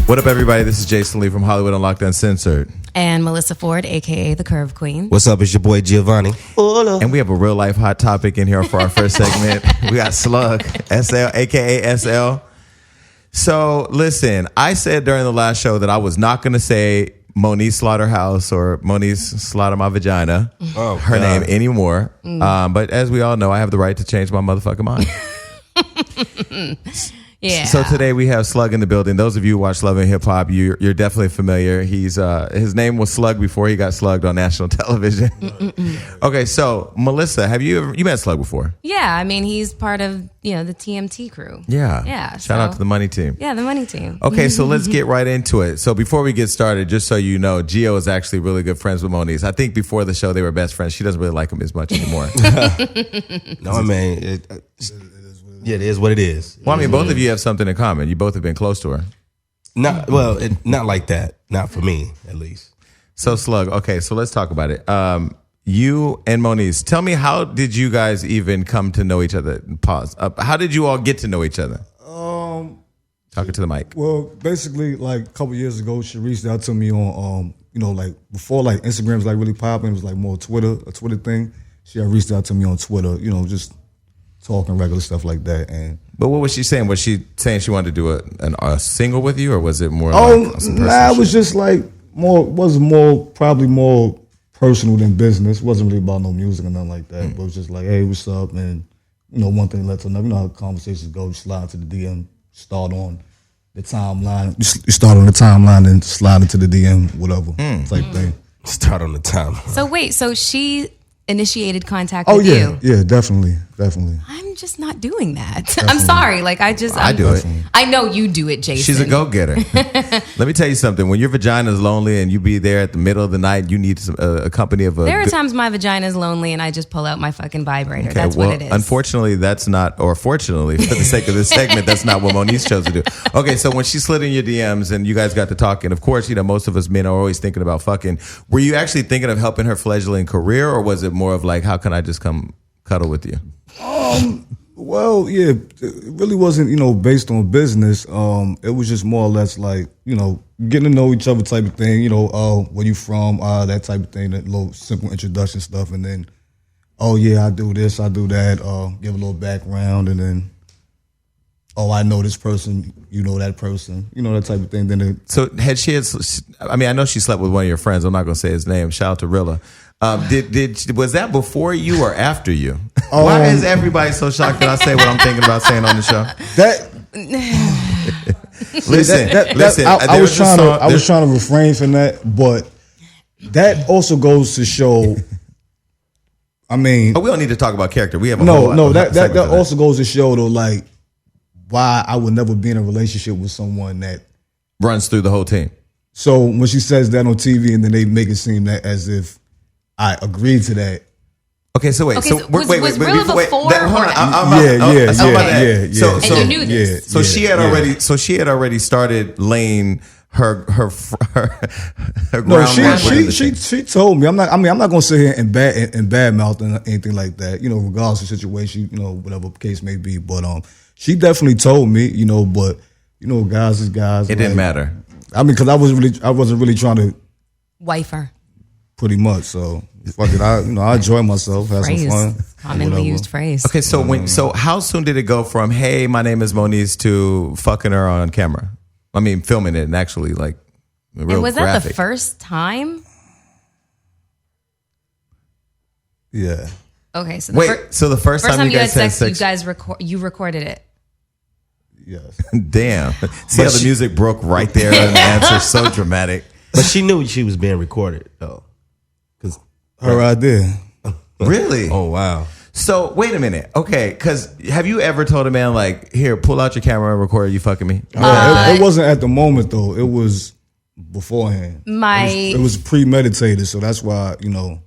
What up, everybody? This is Jason Lee from Hollywood Unlocked Uncensored. And Melissa Ford, a.k.a. the Curve Queen. What's up? It's your boy Giovanni. Hola. And we have a real life hot topic in here for our first segment. We got Slug, SL, a.k.a. SL. So, listen, I said during the last show that I was not going to say Moniece Slaughterhouse or Moniece Slaughter My Vagina, her name anymore. But as we all know, I have the right to change my motherfucking mind. Yeah. So today we have Slug in the building. Those of you who watch Love and Hip Hop, you're definitely familiar. He's his name was Slug before he got slugged on national television. Okay, so Melissa, have you met Slug before? Yeah, I mean he's part of the TMT crew. Yeah. Shout out to the Money Team. Yeah, the Money Team. Okay, so let's get right into it. So before we get started, just so you know, Gio is actually really good friends with Moniece. I think before the show they were best friends. She doesn't really like him as much anymore. No, man. It is what it is. Well, I mean, both of you have something in common. You both have been close to her. Not like that. Not for me, at least. So Slug, okay, so let's talk about it. You and Moniece, tell me, how did you guys even come to know each other? Pause. How did you all get to know each other? Talking to the mic. Well, basically, like a couple years ago, she reached out to me on, like before like Instagram was like really popping. It was like more a Twitter thing. She had reached out to me on Twitter, just talking regular stuff like that. But what was she saying? Was she saying she wanted to do a single with you, or was it more? It was just like probably more personal than business. It wasn't really about no music or nothing like that. But it was just like, hey, what's up? And one thing led to another. You know how conversations go. You slide to the DM, start on the timeline. You start on the timeline and slide into the DM, whatever type thing. Start on the timeline. So wait, so she initiated contact with you? Yeah, definitely. I'm just not doing that. Definitely. I'm sorry. Like I do it. I know you do it, Jason. She's a go-getter. Let me tell you something. When your vagina is lonely and you be there at the middle of the night, you need a company of a... There are times my vagina is lonely and I just pull out my fucking vibrator. Okay, that's what it is. Unfortunately, that's not, or fortunately, for the sake of this segment, that's not what Moniece chose to do. Okay, so when she slid in your DMs and you guys got to talking, of course, most of us men are always thinking about fucking. Were you actually thinking of helping her fledgling career, or was it more of like, how can I just come cuddle with you? Well, yeah, it really wasn't, based on business. It was just more or less like, getting to know each other type of thing, where you from, that type of thing, that little simple introduction stuff. And then, I do this, I do that, give a little background. And then, I know this person, you know that person, that type of thing. Then so I know she slept with one of your friends. I'm not going to say his name. Shout out to Rilla. Was that before you or after you? Why is everybody so shocked that I say what I'm thinking about saying on the show? Listen. I was trying to refrain from that, but that also goes to show. I mean, we don't need to talk about character. We have that also goes to show though, like why I would never be in a relationship with someone that runs through the whole team. So when she says that on TV, and then they make it seem that as if I agreed to that. Okay, so wait. So was wait. Before? So you knew this. So she had already. So she had already started laying her ground. No, she told me. I'm not gonna sit here and bad mouth and anything like that. Regardless of the situation, whatever case may be. But she definitely told me. But guys is guys. It didn't matter. I mean, because I wasn't really trying to wife her. Pretty much, so fuck it. I enjoy myself, have some fun. Commonly used phrase. Okay, so how soon did it go from hey, my name is Moniece to fucking her on camera? I mean, filming it and actually like real and was graphic. That the first time? Yeah. Okay, so the first time you guys had sex, you guys recorded it. Yes. Damn. See how the music broke right there and the answer so dramatic. But she knew she was being recorded though. Her idea. Really? Oh, wow. So, wait a minute. Okay, because have you ever told a man, like, here, pull out your camera and record you fucking me? It wasn't at the moment, though. It was beforehand. It was premeditated, so that's why, it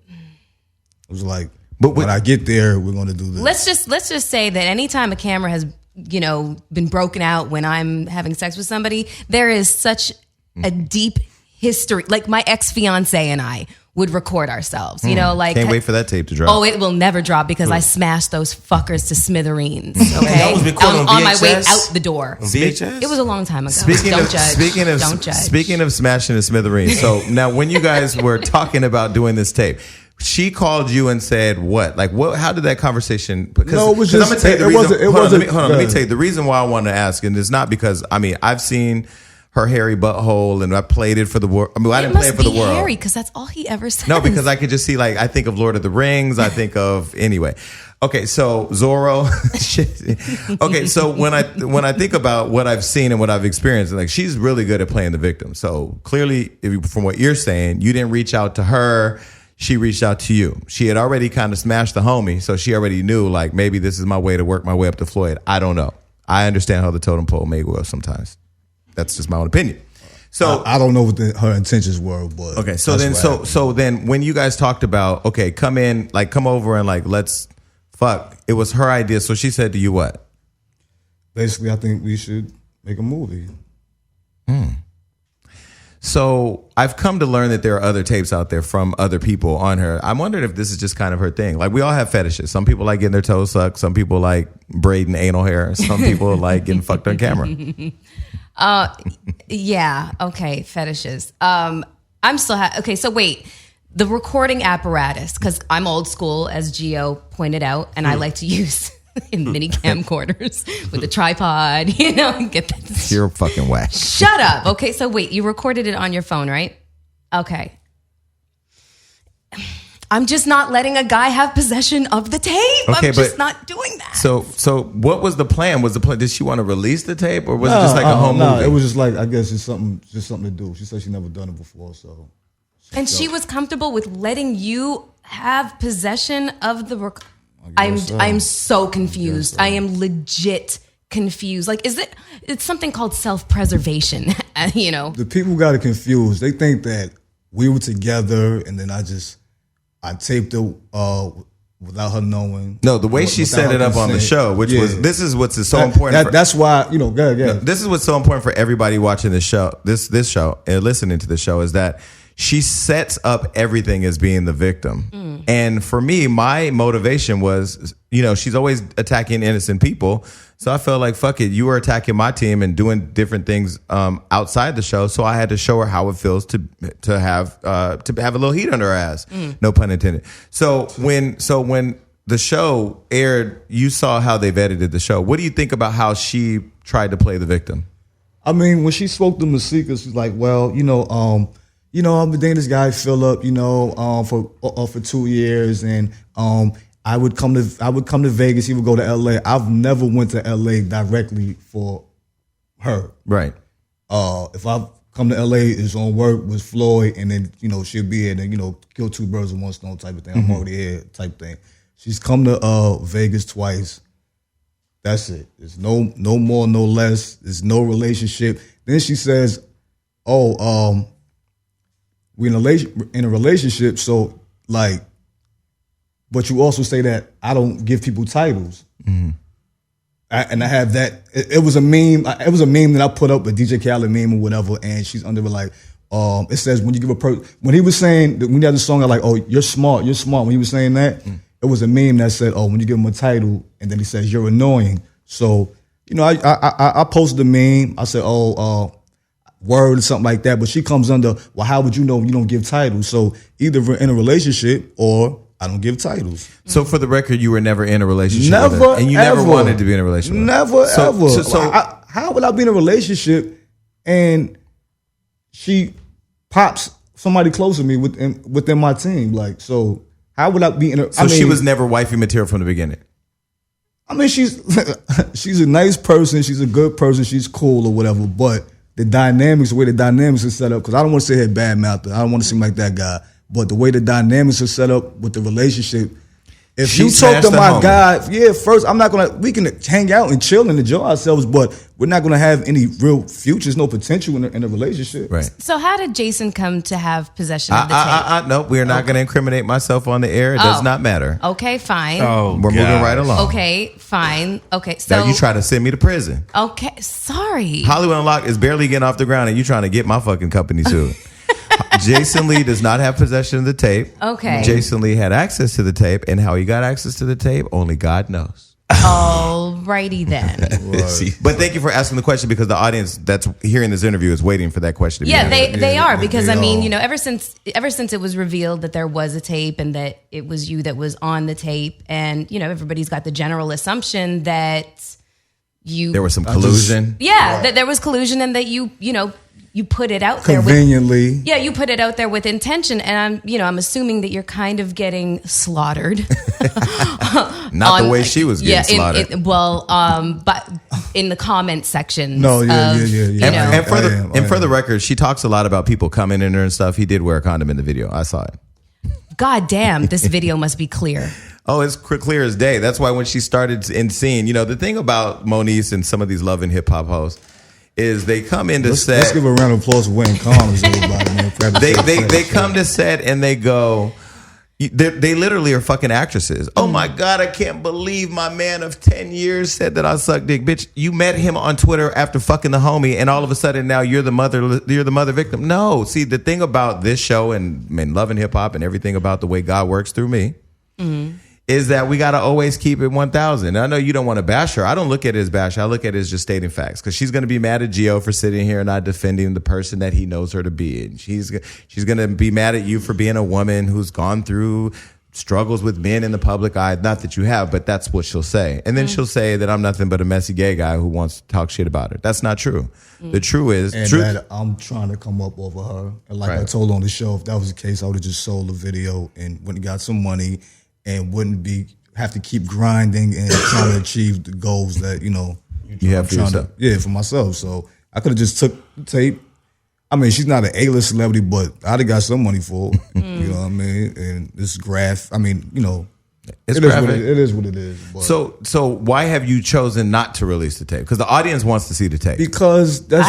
was like, but when I get there, we're going to do this. Let's just say that anytime a camera has, been broken out when I'm having sex with somebody, there is such a deep history. Like, my ex-fiance and I, would record ourselves. You know, like Can't wait for that tape to drop. Oh, it will never drop because I smashed those fuckers to smithereens. Okay, That was recorded on on my way VHS? out the door. On VHS? It was a long time ago. Don't judge. Speaking of smashing the smithereens. So now, when you guys were talking about doing this tape, she called you and said what? Like what? How did that conversation? Because No, it was just. I'm gonna tell you the It reason. wasn't. It hold on, wasn't. let me tell you the reason why I wanted to ask, and it's not because I've seen her hairy butthole and I played it for the world. I mean, I didn't play it for the world. Harry, because that's all he ever says. No, because I could just see, like, I think of Lord of the Rings. I think of, anyway. Okay, so Zorro. Okay, so when I think about what I've seen and what I've experienced, like, she's really good at playing the victim. So clearly, from what you're saying, you didn't reach out to her. She reached out to you. She had already kind of smashed the homie, so she already knew, like, maybe this is my way to work my way up to Floyd. I don't know. I understand how the totem pole may go sometimes. That's just my own opinion. So I don't know what her intentions were, but okay. So then when you guys talked about, okay, come over and like let's fuck. It was her idea. So she said to you what? Basically, I think we should make a movie. So I've come to learn that there are other tapes out there from other people on her. I'm wondering if this is just kind of her thing. Like, we all have fetishes. Some people like getting their toes sucked. Some people like braiding anal hair. Some people like getting fucked on camera. Yeah. Okay. Fetishes. I'm still okay. So wait, the recording apparatus, because I'm old school, as Gio pointed out, and I like to use in mini camcorders with a tripod, you know, get that. You're fucking whack. Shut up. Okay. So wait, you recorded it on your phone, right? Okay. I'm just not letting a guy have possession of the tape. Okay, I'm just not doing that. So what was the plan? Did she want to release the tape, or was it just like a home movie? It was just like, I guess it's something to do. She said she never done it before, so. And she was comfortable with letting you have possession of the I'm so confused. I am legit confused. Like, it's something called self-preservation, you know? The people got it confused. They think that we were together and then I taped it without her knowing. No, the way she set it up on the show, which was, this is what's so important. That's why, you know, this is what's so important for everybody watching this show, this show and listening to the show, is that she sets up everything as being the victim. And for me, my motivation was, you know, she's always attacking innocent people. So I felt like, fuck it, you were attacking my team and doing different things outside the show. So I had to show her how it feels to have a little heat under her ass. No pun intended. So when the show aired, you saw how they've edited the show. What do you think about how she tried to play the victim? I mean, when she spoke to Masika, she's like, well, I've been dating this guy Philip, for 2 years, and I would come to Vegas. He would go to LA. I've never went to LA directly for her. Right. If I come to LA, it's on work with Floyd, and then she'll be here, and then kill two birds with one stone type of thing. I'm already here type thing. She's come to Vegas twice. That's it. There's no more, no less. There's no relationship. Then she says, "Oh, we're in a relationship, so like, but you also say that I don't give people titles." Mm-hmm. And I have that. It was a meme. It was a meme that I put up, a DJ Khaled meme or whatever, and she's under it like, it says when you give a person, when he was saying, when you had the song, I like, oh, you're smart. When he was saying that, it was a meme that said, oh, when you give him a title, and then he says, you're annoying. So, I posted the meme. I said, word or something like that. But she comes under, well, how would you know when you don't give titles? So either we're in a relationship or I don't give titles. So for the record, you were never in a relationship never, with her, and you ever. never wanted to be in a relationship with her. Never, ever. So how would I be in a relationship and she pops somebody close to me within my team? Like, so how would I be in a... So she was never wifey material from the beginning? I mean, she's a nice person. She's a good person. She's cool or whatever. But the way the dynamics are set up, because I don't want to say her bad mouth. I don't want to seem like that guy. But the way the dynamics are set up with the relationship, if you talk to my guy, first, we can hang out and chill and enjoy ourselves, but we're not going to have any real futures, no potential in a relationship. Right. So how did Jason come to have possession of the tape? No, we are not going to incriminate myself on the air. It does not matter. Okay, fine. We're moving right along. Okay, fine. Okay, so... Now you try to send me to prison. Okay, sorry. Hollywood Unlocked is barely getting off the ground and you trying to get my fucking company sued. Jason Lee does not have possession of the tape. Okay. Jason Lee had access to the tape, and how he got access to the tape, only God knows. Alrighty then. But thank you for asking the question, because the audience that's hearing this interview is waiting for that question to be answered. They are, because I mean, you know, ever since it was revealed that there was a tape and that it was you that was on the tape, and you know, everybody's got the general assumption that there was some collusion. That there was collusion, and that you put it out there conveniently. You put it out there with intention, and I'm assuming that you're kind of getting slaughtered. Not the way she was getting slaughtered. But in the comment section. No, yeah. And for the record, she talks a lot about people coming in her and stuff. He did wear a condom in the video. I saw it. God damn, this video must be clear. Oh, it's clear as day. That's why when she started in scene, the thing about Moniece and some of these Love and Hip Hop hosts is they come into set. Let's give a round of applause for Wayne Combs, everybody, man. They come to set and they go, they literally are fucking actresses. Oh my God, I can't believe my man of 10 years said that I suck dick. Bitch, you met him on Twitter after fucking the homie, and all of a sudden now you're the mother victim. No, see, the thing about this show and Love and Hip Hop and everything about the way God works through me is that we got to always keep it 1,000. I know you don't want to bash her. I don't look at it as bash. I look at it as just stating facts, because she's going to be mad at Gio for sitting here and not defending the person that he knows her to be. And she's going to be mad at you for being a woman who's gone through struggles with men in the public eye. Not that you have, but that's what she'll say. And then she'll say that I'm nothing but a messy gay guy who wants to talk shit about her. That's not true. The true is... And that I'm trying to come up over her. And like I told on the show, if that was the case, I would have just sold the video and went and got some money and wouldn't have to keep grinding and trying to achieve the goals that, you have for yourself. For myself. So I could have just took the tape. I mean, she's not an A-list celebrity, but I'd have got some money for it. You know what I mean? And this graph, I mean, it's it is what it is. But. So why have you chosen not to release the tape? Because the audience wants to see the tape. Because that's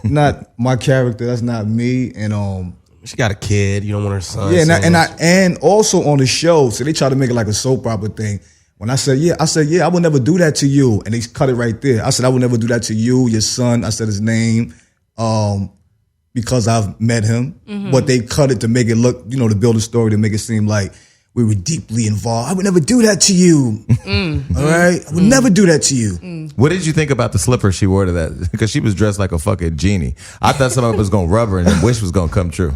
not my character. That's not me. And she got a kid. You don't want her son. Yeah, and also on the show, so they try to make it like a soap opera thing. When I said, I would never do that to you. And they cut it right there. I said, I would never do that to you, your son. I said his name because I've met him. But they cut it to make it look, to build a story, to make it seem like we were deeply involved. I would never do that to you. All right? I would never do that to you. What did you think about the slippers she wore to that? Because she was dressed like a fucking genie. I thought somebody was going to rub her and the wish was going to come true.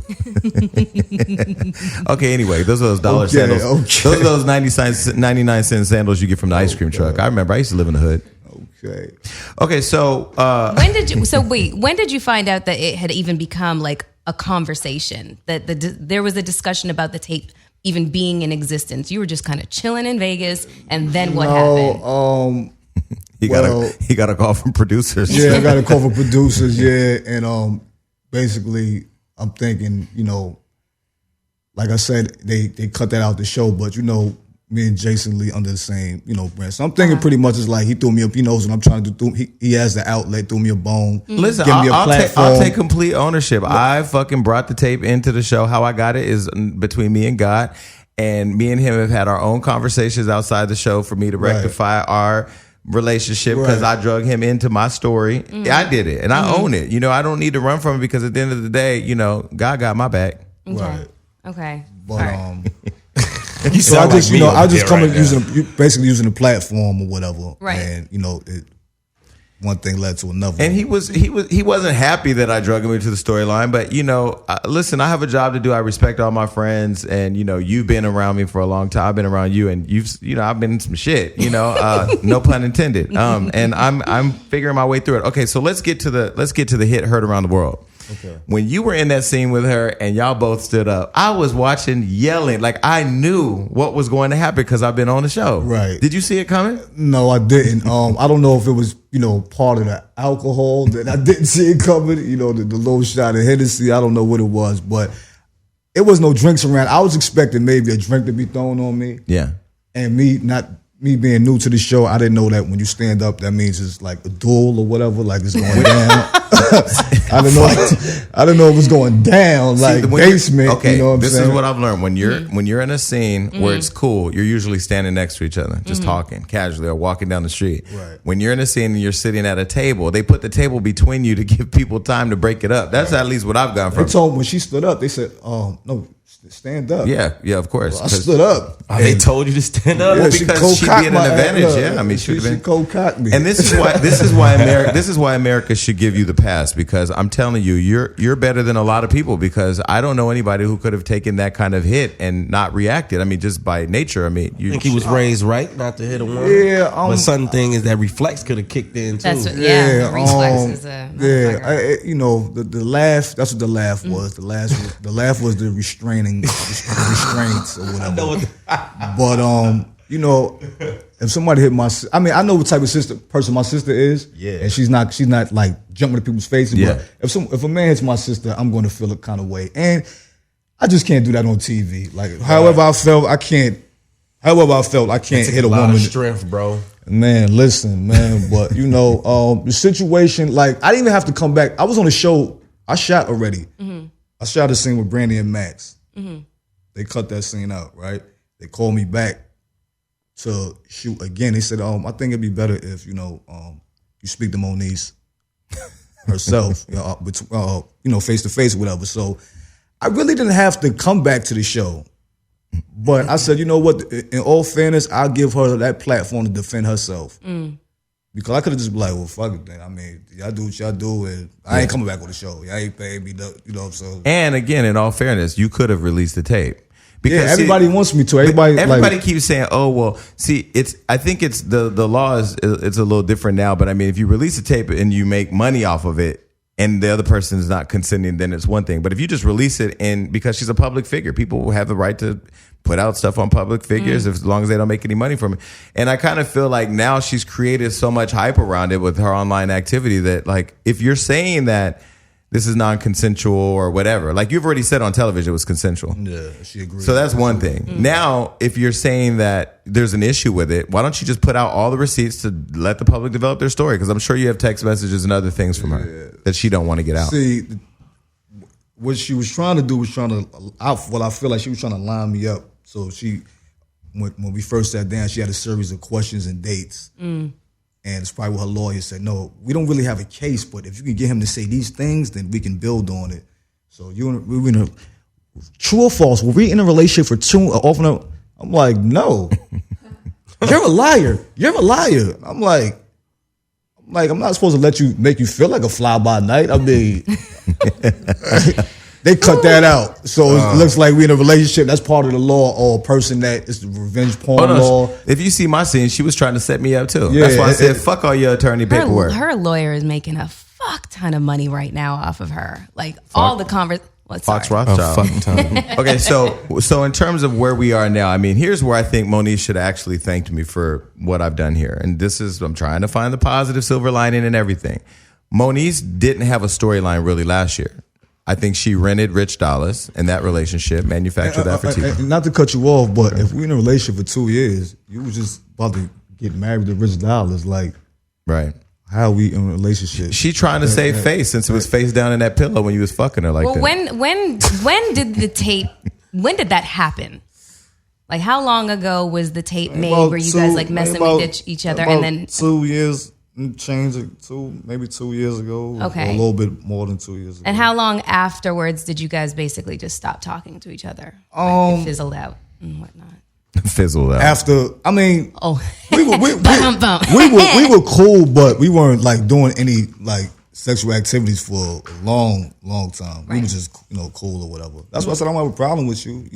Okay, anyway, those are those dollar sandals. Okay. Those are those 99-cent sandals you get from the ice cream truck. I remember. I used to live in the hood. Okay, so... when did you find out that it had even become like a conversation? That there was a discussion about the tape even being in existence? You were just kind of chilling in Vegas, and then what happened? He got a call from producers. Yeah, I got a call from producers. Yeah, and basically, I'm thinking, like I said, they cut that out the show, but me and Jason Lee under the same, brand. So I'm thinking pretty much it's like he threw me up. He knows what I'm trying to do. He has the outlet. Threw me a bone. Listen, I'll take complete ownership. I fucking brought the tape into the show. How I got it is between me and God, and me and him have had our own conversations outside the show for me to rectify our relationship, because I drug him into my story. I did it, and I own it. I don't need to run from it, because at the end of the day, God got my back. Okay. But so I just come using the platform or whatever, and one thing led to another. And he wasn't happy that I drug him into the storyline, but listen, I have a job to do. I respect all my friends, and you've been around me for a long time. I've been around you, and I've been in some shit. No pun intended. And I'm figuring my way through it. Okay, so let's get to the hit Heard Around the World. Okay. When you were in that scene with her and y'all both stood up, I was watching, yelling, like I knew what was going to happen because I've been on the show. Right. Did you see it coming? No, I didn't. I don't know if it was, part of the alcohol that I didn't see it coming, the low shot of Hennessy. I don't know what it was, but it was no drinks around. I was expecting maybe a drink to be thrown on me. Yeah. And me being new to the show, I didn't know that when you stand up, that means it's like a duel or whatever, like it's going down. I don't know it was going down like basement. Okay, you know what this I'm saying? is what I've learned. When you're in a scene where it's cool, you're usually standing next to each other, just talking casually or walking down the street. Right. When you're in a scene and you're sitting at a table, they put the table between you to give people time to break it up. That's at least what I've gotten from. They told me when she stood up, they said, no, stand up. Yeah, of course. Well, I stood up. They told you to stand up. Well, because she'd be at an advantage. Yeah, I mean, she been cold-cocked me. And this is why America should give you the pass, because I'm telling you, you're better than a lot of people, because I don't know anybody who could have taken that kind of hit and not reacted. I mean, just by nature. I mean, I think he was raised right not to hit a woman. Yeah, but something thing is that reflex could have kicked in too. That's what, yeah. Reflex is a you know, the laugh. That's what the laugh was. The laugh was the restraints or whatever. But you know, if somebody hit I mean, I know what type of person my sister is. Yeah. And she's not like jumping to people's faces. Yeah. But if a man hits my sister, I'm going to feel a kind of way, and I just can't do that on TV. Like, however I felt, I can't hit a woman. Of strength, bro. Man, listen, man. But you know, the situation. Like, I didn't even have to come back. I was on a show. I shot already. I shot a scene with Brandy and Max. They cut that scene out, right? They called me back to shoot again. They said, I think it'd be better if, you know, you speak to Moniece herself, you know, face to face or whatever. So I really didn't have to come back to the show. But I said, you know what, in all fairness, I'll give her that platform to defend herself. Because I could have just been like, well, fuck it then. I mean, y'all do what y'all do, and I ain't coming back on the show. Y'all ain't paying me, you know, so. And again, in all fairness, you could have released the tape. Because everybody wants me to. Everybody keeps saying, "Oh, well, see, I think it's the law is it's a little different now, but I mean, if you release a tape and you make money off of it and the other person is not consenting, then it's one thing. But if you just release it, and because she's a public figure, people will have the right to put out stuff on public figures as long as they don't make any money from it. And I kind of feel like now she's created so much hype around it with her online activity that, like, if you're saying that this is non-consensual or whatever, like you've already said on television it was consensual. Yeah, she agreed. So that's one thing. Now, if you're saying that there's an issue with it, why don't you just put out all the receipts to let the public develop their story? Because I'm sure you have text messages and other things from her that she don't want to get out. See, what she was trying to do was I feel like she was trying to line me up. So when we first sat down, she had a series of questions and dates. And it's probably what her lawyer said, no, we don't really have a case, but if you can get him to say these things, then we can build on it. So we're in a true or false? Were we in a relationship for I'm like, no. You're a liar. You're a liar. I'm like, I'm not supposed to make you feel like a fly by night. I mean, they cut that out. So it looks like we're in a relationship. That's part of the law, or a person that is the revenge porn law. If you see my scene, she was trying to set me up too. Yeah, that's why I said, fuck all your attorney paperwork. Her lawyer is making a fuck ton of money right now off of her. Like all the Fox Rothschild. Okay, so in terms of where we are now, I mean, here's where I think Moniece should have actually thanked me for what I've done here. And I'm trying to find the positive silver lining in everything. Moniece didn't have a storyline really last year. I think she rented Rich Dollars in that relationship, manufactured that for TV. Not to cut you off, but if we're in a relationship for 2 years, you was just about to get married to Rich Dollars. Like, right. How are we in a relationship? She trying to save face since it was face down in that pillow when you was fucking her like that. When did the tape, when did that happen? Like, how long ago was the tape made where you guys like messing with each other? And then 2 years. Maybe 2 years ago. Okay. Or a little bit more than 2 years ago. And how long afterwards did you guys basically just stop talking to each other? Like, it fizzled out and whatnot. Fizzled out. After, I mean, we were cool, but we weren't like doing any like sexual activities for a long, long time. Right. We were just, cool or whatever. That's why I said I don't have a problem with you,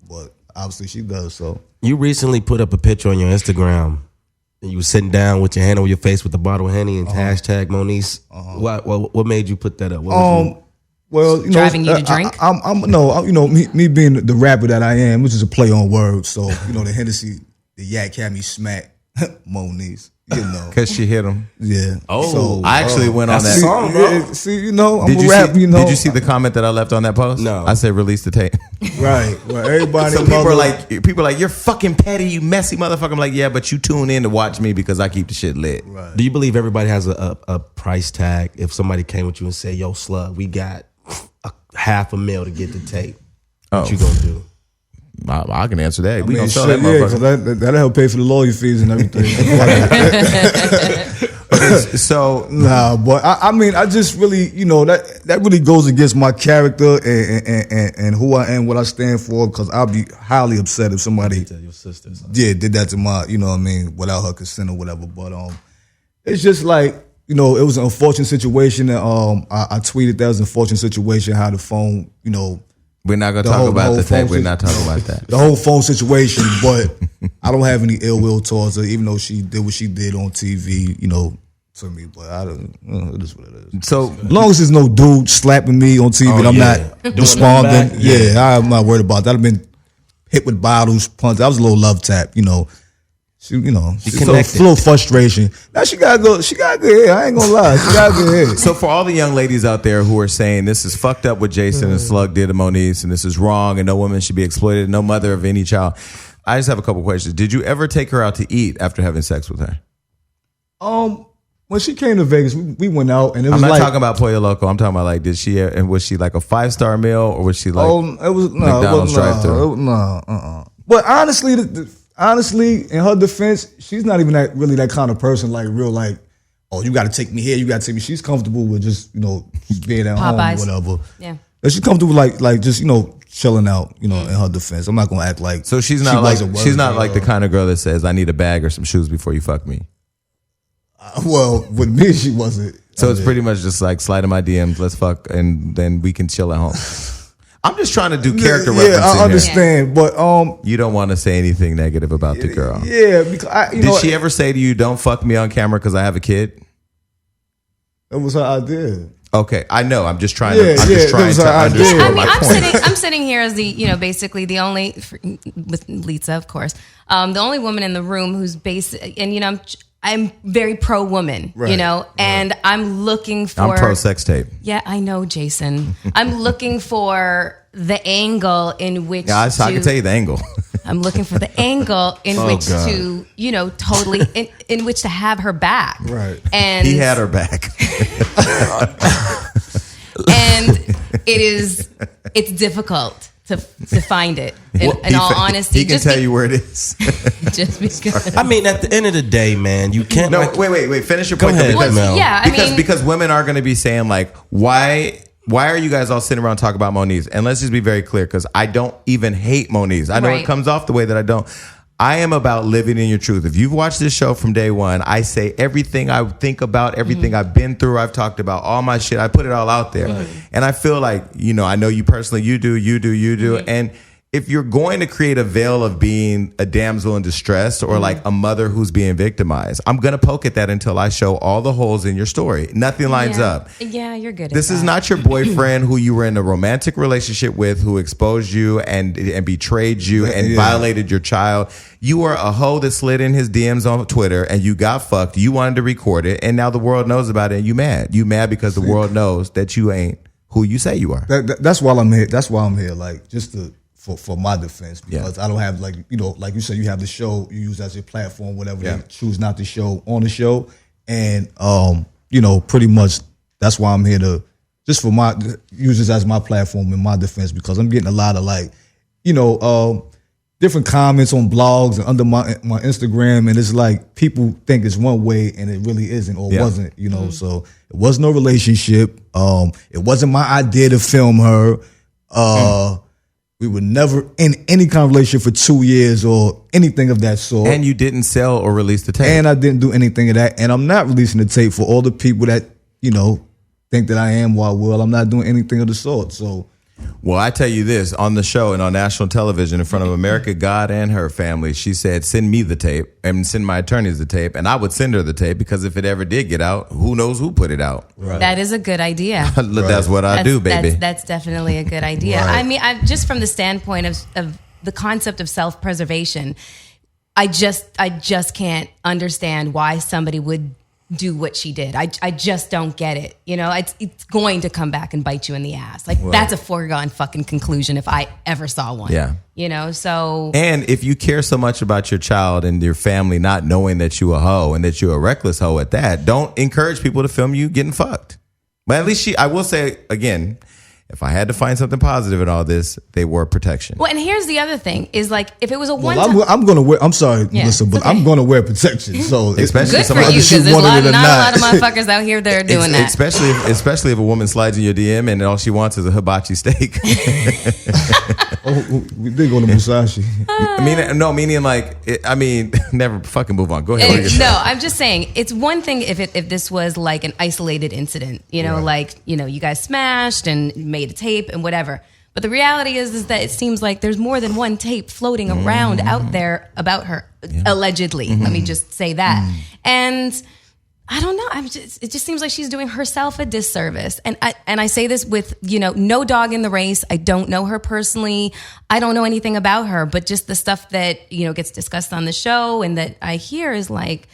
but obviously she does. So you recently put up a picture on your Instagram. And you were sitting down with your hand over your face with a bottle of Henny and hashtag Moniece. What made you put that up? Well, driving you to drink. Me being the rapper that I am, which is a play on words. So the Hennessy, the yak had me smack Moniece. You know, because she hit him. yeah. Oh, I actually went on that's that. a song, bro. Yeah, see, you know, I'm Did a you rap. see? You know, Did you see the comment that I left on that post? No. I said release the tape. Right. Well, everybody. So people are like, you're fucking petty, you messy motherfucker. I'm like, yeah, but you tune in to watch me because I keep the shit lit. Right. Do you believe everybody has a price tag? If somebody came with you and said, "Yo, Slug, we got $500,000 to get the tape," what you gonna do? I can answer that. We Man, gonna sell shit, that yeah, motherfucker. 'cause that'll help pay for the lawyer fees and everything. So Nah, but I mean, I just really, you know, that really goes against my character and who I am, what I stand for. Because I'll be highly upset if somebody, Your sister. did that to my, you know what I mean, without her consent or whatever. But it's just like, you know, it was an unfortunate situation. That I tweeted that was an unfortunate situation. How the phone, you know. we're not gonna The talk whole- about the the whole tape. We're phone not talking about that. The whole phone situation, but I don't have any ill will towards her, even though she did what she did on TV, you know, to me. But I don't. It is what it is. So As long as there's no dude slapping me on TV, and I'm yeah. not Doing responding. nothing back, Yeah, I'm not worried about that. I've been hit with bottles, punch. That was a little love tap, you know. She, you know, she's a connected. little frustration. Now she gotta go. She got good hair. I ain't gonna lie. She got good hair. So for all the young ladies out there who are saying this is fucked up what Jason and Slug did to Moniece and this is wrong and no woman should be exploited, no mother of any child, I just have a couple questions. Did you ever take her out to eat after having sex with her? When she came to Vegas, we went out, and it was I'm not like, talking about Pollo Loco. I'm talking about like, did she, and was she like a 5-star meal or was she like it was McDonald's drive-thru? But honestly, honestly, in her defense, she's not even really that kind of person. Like real, like, oh, you got to take me here, you got to take me. She's comfortable with just, you know, being at Popeyes. home, whatever. Yeah. And she's comfortable like just, you know, chilling out. You know, in her defense, I'm not gonna act like So she's she not like wasn't she's not worthy like the of- kind of girl that says I need a bag or some shoes before you fuck me. Well, with me, she wasn't. So it's pretty much just like slide in my DMs, let's fuck, and then we can chill at home. I'm just trying to do character referencing Yeah, I here. understand, but You don't want to say anything negative about the girl. yeah, because Did she ever say to you, "Don't fuck me on camera because I have a kid"? That was her idea. Okay, I know. I'm just trying Yeah, to. I'm yeah, just trying that was to her idea. underscore I mean, my I'm point. sitting here as the, you know, basically the only, with Lisa, of course, the only woman in the room who's and you know, I'm very pro woman, you Right, know, and I'm looking for. I'm pro sex tape. Yeah, I know, Jason. I'm looking for the angle in which. Yeah, I can tell you the angle. I'm looking for the angle in which to, you know, totally in which to have her back. Right. And He had her back. and it's difficult to find it. In all honesty, he can tell you where it is. just because. I mean, at the end of the day, man, you can't. No, like, wait. Finish your Go point. ahead, Because, Mel. Yeah, I mean, because women are going to be saying like, why are you guys all sitting around talking about Moniece? And let's just be very clear, because I don't even hate Moniece. I know Right. it comes off the way that I don't. I am about living in your truth. If you've watched this show from day one, I say everything I think about, everything I've been through, I've talked about, all my shit. I put it all out there. And I feel like, you know, I know you personally, you do. And if you're going to create a veil of being a damsel in distress or like a mother who's being victimized, I'm going to poke at that until I show all the holes in your story. Nothing lines up. Yeah, you're good. This at is that. not your boyfriend who you were in a romantic relationship with, who exposed you and betrayed you and violated your child. You are a hoe that slid in his DMs on Twitter and you got fucked. You wanted to record it, and now the world knows about it, and you mad. You mad because the world knows that you ain't who you say you are. That's why I'm here. That's why I'm here. Like just for my defense, because I don't have, like, you know, like you said, you have the show you use as your platform, whatever they choose not to show on the show, and you know, pretty much that's why I'm here to just for my use this as my platform in my defense, because I'm getting a lot of, like, you know, different comments on blogs and under my Instagram, and it's like people think it's one way and it really isn't or wasn't, you know. So it was no relationship. It wasn't my idea to film her. We were never in any kind of relationship for 2 years or anything of that sort. And you didn't sell or release the tape. And I didn't do anything of that. And I'm not releasing the tape for all the people that, you know, think that I am or I will. I'm not doing anything of the sort. So, well, I tell you this, on the show and on national television in front of America, God and her family, she said, send me the tape and send my attorneys the tape. And I would send her the tape because if it ever did get out, who knows who put it out. right. That is a good idea. That's what I do, baby. That's definitely a good idea. Right. I mean, just from the standpoint of the concept of self-preservation, I just can't understand why somebody would do what she did. I just don't get it. You know, it's going to come back and bite you in the ass. Like, that's a foregone fucking conclusion if I ever saw one. Yeah. You know, so. And if you care so much about your child and your family not knowing that you a hoe and that you're a reckless hoe at that, don't encourage people to film you getting fucked. But at least I will say, again, if I had to find something positive in all this, they wore protection. Well, and here's the other thing is like, if it was a one Well, I'm going to wear, I'm sorry, listen, but I'm going to wear protection. So Especially good for somebody you, shoot because there's not a not. lot of motherfuckers out here that are doing that. Especially if a woman slides in your DM and all she wants is a hibachi steak. we did go to Musashi. Meaning like, never fucking move on. Go ahead. No, I'm just saying it's one thing if this was like an isolated incident, you know, like, you know, you guys smashed and made a tape and whatever. But the reality is that it seems like there's more than one tape floating around out there about her, allegedly. Let me just say that. And I don't know. It just seems like she's doing herself a disservice. And I say this with, you know, no dog in the race. I don't know her personally. I don't know anything about her, but just the stuff that, you know, gets discussed on the show and that I hear is like,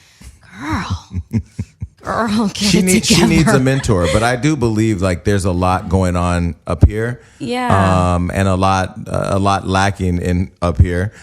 girl, she needs a mentor. But I do believe like there's a lot going on up here. Yeah. And a lot lacking in up here.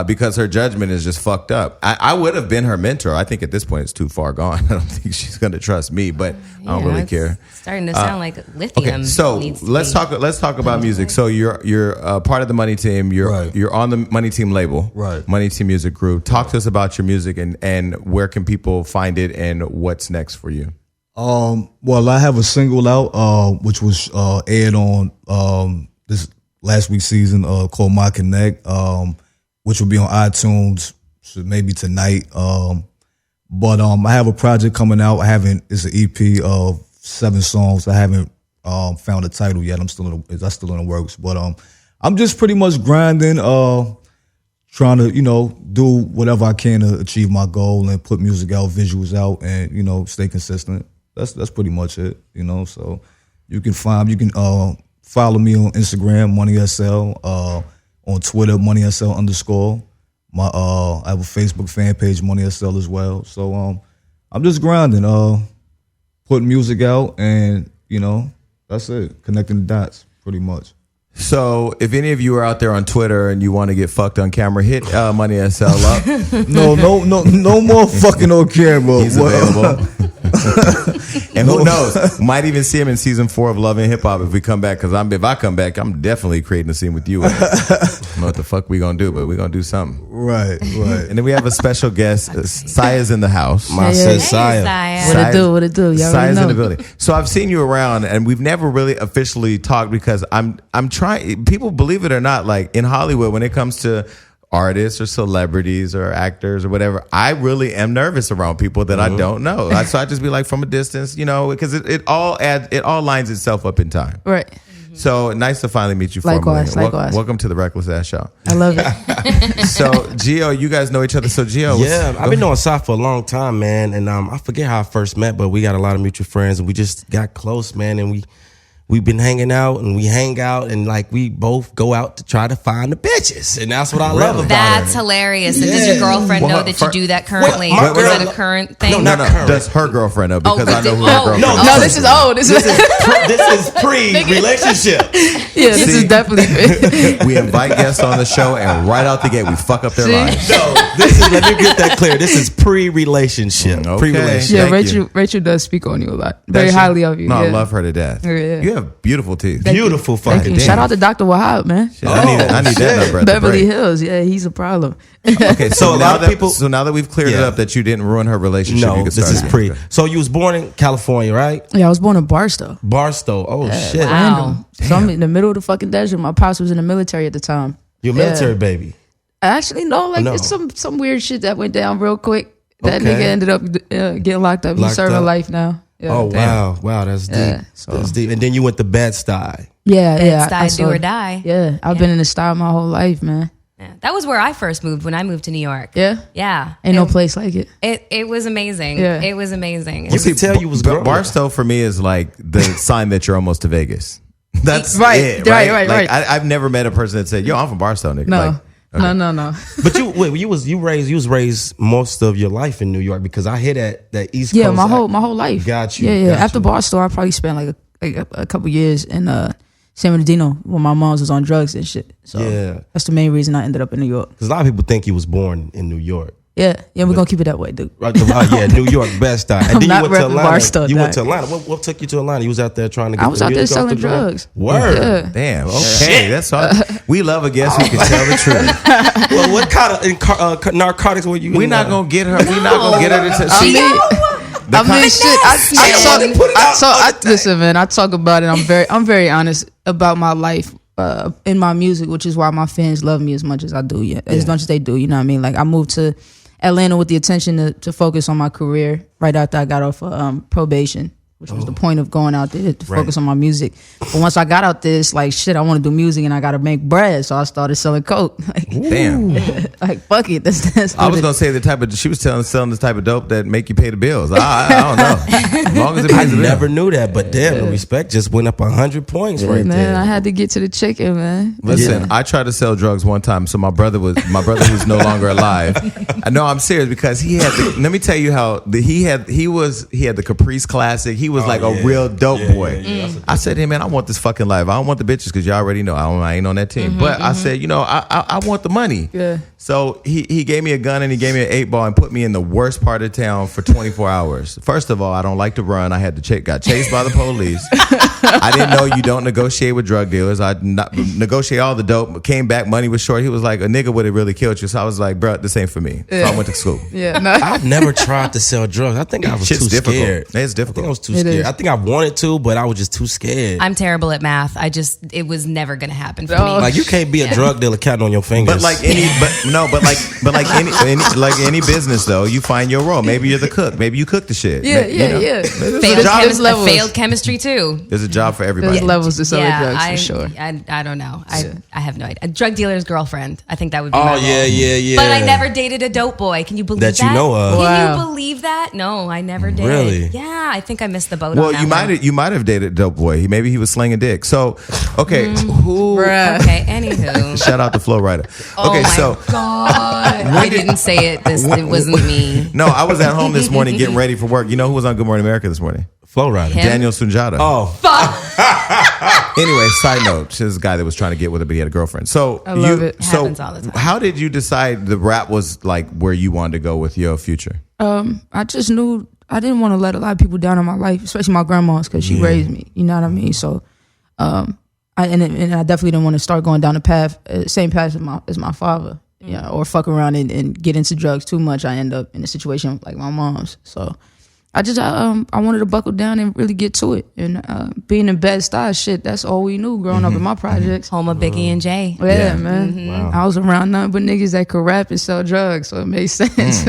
Because her judgment is just fucked up. I would have been her mentor. I think at this point it's too far gone. I don't think she's going to trust me, but I don't really care. Starting to sound like lithium. Okay, so let's talk about music. So you're part of the Money Team. You're on the Money Team label, right? Money Team Music Group. Talk to us about your music and where can people find it and what's next for you. Well, I have a single out, which was aired on this last week's season, called My Connect. Which will be on iTunes maybe tonight. But I have a project coming out. It's an EP of 7 songs. I haven't found a title yet. That's still in the works. But I'm just pretty much grinding, trying to, you know, do whatever I can to achieve my goal and put music out, visuals out, and, you know, stay consistent. That's pretty much it, you know. So you can follow me on Instagram, MoneySL, on Twitter, MoneySL_. I have a Facebook fan page, MoneySL as well. So I'm just grinding, putting music out, and, you know, that's it. Connecting the dots, pretty much. So if any of you are out there on Twitter and you want to get fucked on camera, hit MoneySL up. No more fucking on camera. He's available. And who knows? Might even see him in season 4 of Love and Hip Hop if we come back. Because if I come back, I'm definitely creating a scene with you. I don't know what the fuck we gonna do, but we gonna do something. Right. And then we have a special guest. Saya's in the house. Saya. What it do? Y'all Saya's know. in the building. So I've seen you around, and we've never really officially talked because I'm trying. People, believe it or not, like in Hollywood, when it comes to artists or celebrities or actors or whatever, I really am nervous around people that I don't know. So I just be like from a distance, you know, because it all lines itself up in time. Right. So nice to finally meet you. Likewise. Welcome to the Reckless Ass Show. I love it. So Gio, you guys know each other. So Gio, I've been knowing Sai for a long time, man, and I forget how I first met, but we got a lot of mutual friends, and we just got close, man, and we've been hanging out and we hang out and like we both go out to try to find the bitches, and that's what I love about That's her. hilarious. And does your girlfriend know that you do that currently? My Is that a current thing? No, not current. Does her girlfriend know? Because I know who her girlfriend no, is. No, this is old. This is pre-relationship. yeah. This is definitely. We invite guests on the show, and right out the gate, we fuck up their lives. No, let me get that clear. This is pre-relationship. Okay. Pre-relationship. Yeah, Thank Rachel does speak on you a lot, very highly of you. No, yeah. I love her to death. Yeah. You have beautiful teeth. Beautiful Thank fucking you. Shout out to Dr. Wahab, man. Shit, I need that number at the Beverly break. Hills. Yeah, he's a problem. Okay, So a lot of people- So now that we've cleared it Yeah. up that you didn't ruin her relationship, you No, can this start is again. pre. So you was born in California, right? Yeah, I was born in Barstow. Barstow. Oh shit. Wow. Random. So I'm in the middle of the fucking desert. My pops was in the military at the time. You're a military baby. Actually, no. Like No. it's some weird shit that went down real quick. That Okay. nigga ended up getting locked up. He's Locked serving up. life now. Yeah. Oh wow, that's Yeah, deep. so- That's deep. And then you went to Bed-Stuy. Yeah, It's I die, saw- do or die. Yeah, I've been in the style my whole life, man. Yeah. That was where I first moved when I moved to New York. Yeah, Yeah. ain't no place like it. It was amazing. Yeah. It was amazing. You could tell you was growing. Barstow for me is like the sign that you're almost to Vegas. That's Right, it, right, right. right, Like, right. I've never met a person that said, "Yo, I'm from Barstow, nigga." No. Like, No. But you was raised most of your life in New York, because I hear that East Coast. Yeah, my whole life. Got you. Yeah. got After you. Barstow, I probably spent like a couple years in San Bernardino when my mom was on drugs and shit. So Yeah. that's the main reason I ended up in New York. Because a lot of people think you was born in New York. Yeah, we're gonna keep it that way, dude. Right, yeah, New York, best time. And I'm then not you went to repping Atlanta. Barstow, You went to dog. Atlanta. What took you to Atlanta? You was out there trying to get I was the out there wheels off selling the ground? drugs. Word. Yeah. Damn. Okay, that's all. We love a guest who can tell the truth. Well, what kind of narcotics were you? We're not gonna get her. We're not gonna get her to. I See, mean, shit. Listen, man. I talk about it. I'm very honest about my life in my music, which is why my fans love me as much as I do. Yeah, as much as they do. You know what I mean? Like, I moved to Atlanta with the intention to focus on my career right after I got off probation, which was the point of going out there to focus on my music. But once I got out there, it's like, shit, I want to do music and I got to make bread. So I started selling coke. Like, damn. like, fuck it. That's I was gonna say she was selling the type of dope that make you pay the bills. I don't know. As long as it I pays the never bill. knew that, but damn, the respect just went up 100 points right man, there. I had to get to the chicken, man. Listen, I tried to sell drugs one time. So my brother who's no longer alive. I know I'm serious because he had. Let me tell you how he had the Caprice Classic. He was like a real dope boy. I said, hey man, I want this fucking life. I don't want the bitches because you already know I ain't on that team. But I said, I want the money. Yeah. So he gave me a gun and he gave me an 8-ball and put me in the worst part of town for 24 hours. First of all, I don't like to run. I had to got chased by the police. I didn't know you don't negotiate with drug dealers. I negotiate all the dope. Came back, money was short. He was like, a nigga would have really killed you. So I was like, bro, this ain't for me. So I went to school. Yeah, no. I've never tried to sell drugs. I think I was Shit's too difficult. scared. It's I think difficult. I was too It scared. is. I think I wanted to, but I was just too scared. I'm terrible at math. It was never going to happen for Oh. me. Like, you can't be a drug dealer counting on your fingers. But like any business though, you find your role. Maybe you're the cook. Maybe you cook the shit. Yeah. Levels. Failed chemistry too. There's a job for everybody. There's levels to selling drugs I, for sure. I don't know. I have no idea. A drug dealer's girlfriend. I think that would be Oh, my role. yeah. But I never dated a dope boy. Can you believe that? That you know of. Can Wow. you believe that? No, I never did. Really? Yeah, I think I missed the boat Well, on that you might have dated a dope boy. Maybe he was slinging dick. So, okay, who? Bruh. Okay, anywho. Shout out to Flo Rida. Oh Okay, my so God. I didn't say it. It wasn't me. no, I was at home this morning getting ready for work. You know who was on Good Morning America this morning? Flow rider. Him? Daniel Sunjata. Oh, Anyway, side note, this is a guy that was trying to get with her, but he had a girlfriend. So I love it. So Happens all the time. how did you decide the rap was like where you wanted to go with your future? I just knew I didn't want to let a lot of people down in my life, especially my grandma's, because she raised me. You know what I mean? So, I definitely didn't want to start going down the same path as my father. Yeah, or fuck around and get into drugs too much. I end up in a situation like my mom's. So, I wanted to buckle down and really get to it. And being in Bed-Stuy, shit, that's all we knew growing up in my projects. Home of Biggie and Jay. Yeah, man. Wow. I was around nothing but niggas that could rap and sell drugs, so it made sense.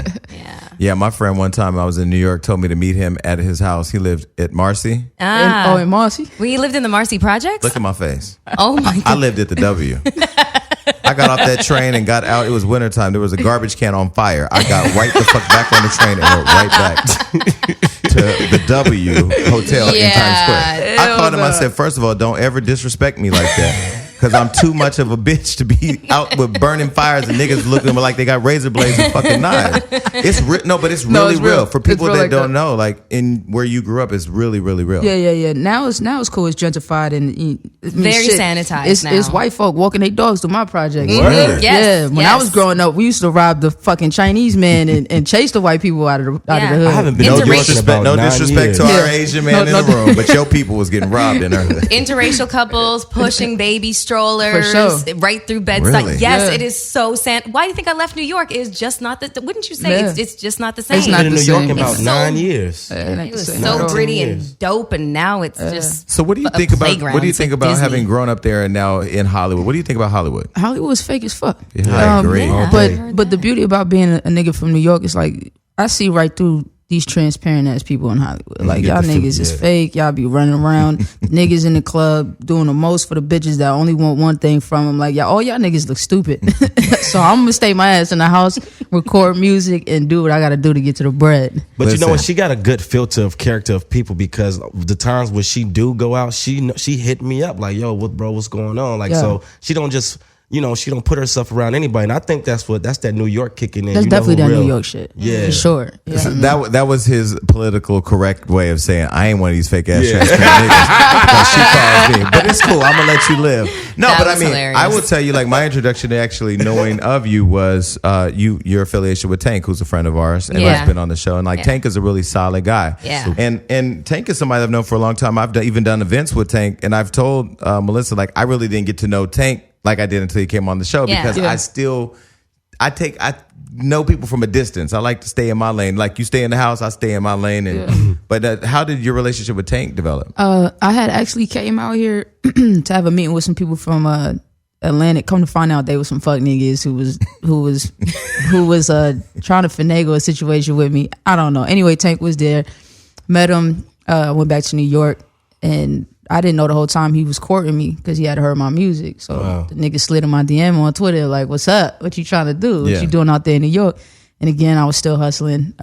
Yeah, my friend one time I was in New York told me to meet him at his house. He lived at Marcy. In Marcy? Well, you lived in the Marcy Projects? Look at my face. Oh my I God. lived at the W. I got off that train and got out. It was wintertime. There was a garbage can on fire. I got right the fuck back on the train and went right back to the W Hotel in Times Square. I called him. I said, first of all, don't ever disrespect me like that. Because I'm too much of a bitch to be out with burning fires and niggas looking like they got razor blades and fucking knives. It's but it's really it's real. real. For people It's real that like don't that. know, like in where you grew up, it's really, really real. Yeah. Now it's cool. It's gentrified and Very sanitized now. It's white folk walking their dogs through my project. Word. Yes, When I was growing up, we used to rob the fucking Chinese man and chase the white people out of the Yeah. hood. I haven't been No to New York in disrespect, about 9 to years. our Yeah. Asian man No, in the room, but your people was getting robbed in her hood. Interracial couples pushing baby strollers For sure. right through Bed-Stuy. Really? Yes, Yeah. it is so Why do you think I left New York? Is just not the. Wouldn't you say Yeah. it's just not the same? It's not Been in the New York same. in about It's so- 9 years. It was same. so Not gritty 10 and years. dope, and now it's just. So what do you a think about playground. what do you It's think like about Disney. having grown up there and now in Hollywood? What do you think about Hollywood? Hollywood was fake as fuck. Yeah, I agree. Yeah. But the beauty about being a nigga from New York is like I see right through these transparent ass people in Hollywood. Like get y'all the niggas fruit, is yeah. fake. Y'all be running around. Niggas in the club doing the most for the bitches that only want one thing from them. Like all y'all niggas look stupid. So I'm gonna stay my ass in the house, record music, and do what I gotta do to get to the bread. But you know Listen. what? She got a good filter of character of people, because the times when she do go out, she hit me up like, "Yo, what's going on?" Like, Yeah. so she don't just she don't put herself around anybody. And I think that's that New York kicking in. That's You know definitely who that real- New York shit. Yeah. For sure. Yeah. So that was his political correct way of saying I ain't one of these fake ass transparent niggas that she calls me. But it's cool. I'm gonna let you live. No, That but I was mean, hilarious. I will tell you, like, my introduction to actually knowing of you was your affiliation with Tank, who's a friend of ours and Yeah. has been on the show. And like Tank is a really solid guy. Yeah. And Tank is somebody I've known for a long time. I've even done events with Tank, and I've told Melissa, like, I really didn't get to know Tank like I did until he came on the show Yeah. because I know people from a distance. I like to stay in my lane. Like you stay in the house, I stay in my lane. And but how did your relationship with Tank develop? I had actually came out here to have a meeting with some people from Atlantic. Come to find out, they were some fuck niggas who was trying to finagle a situation with me. I don't know. Anyway, Tank was there. Met him. Went back to New York, and I didn't know the whole time he was courting me because he had heard my music. So the nigga slid in my DM on Twitter like, "What's up? What you trying to do? What you doing out there in New York?" And again, I was still hustling,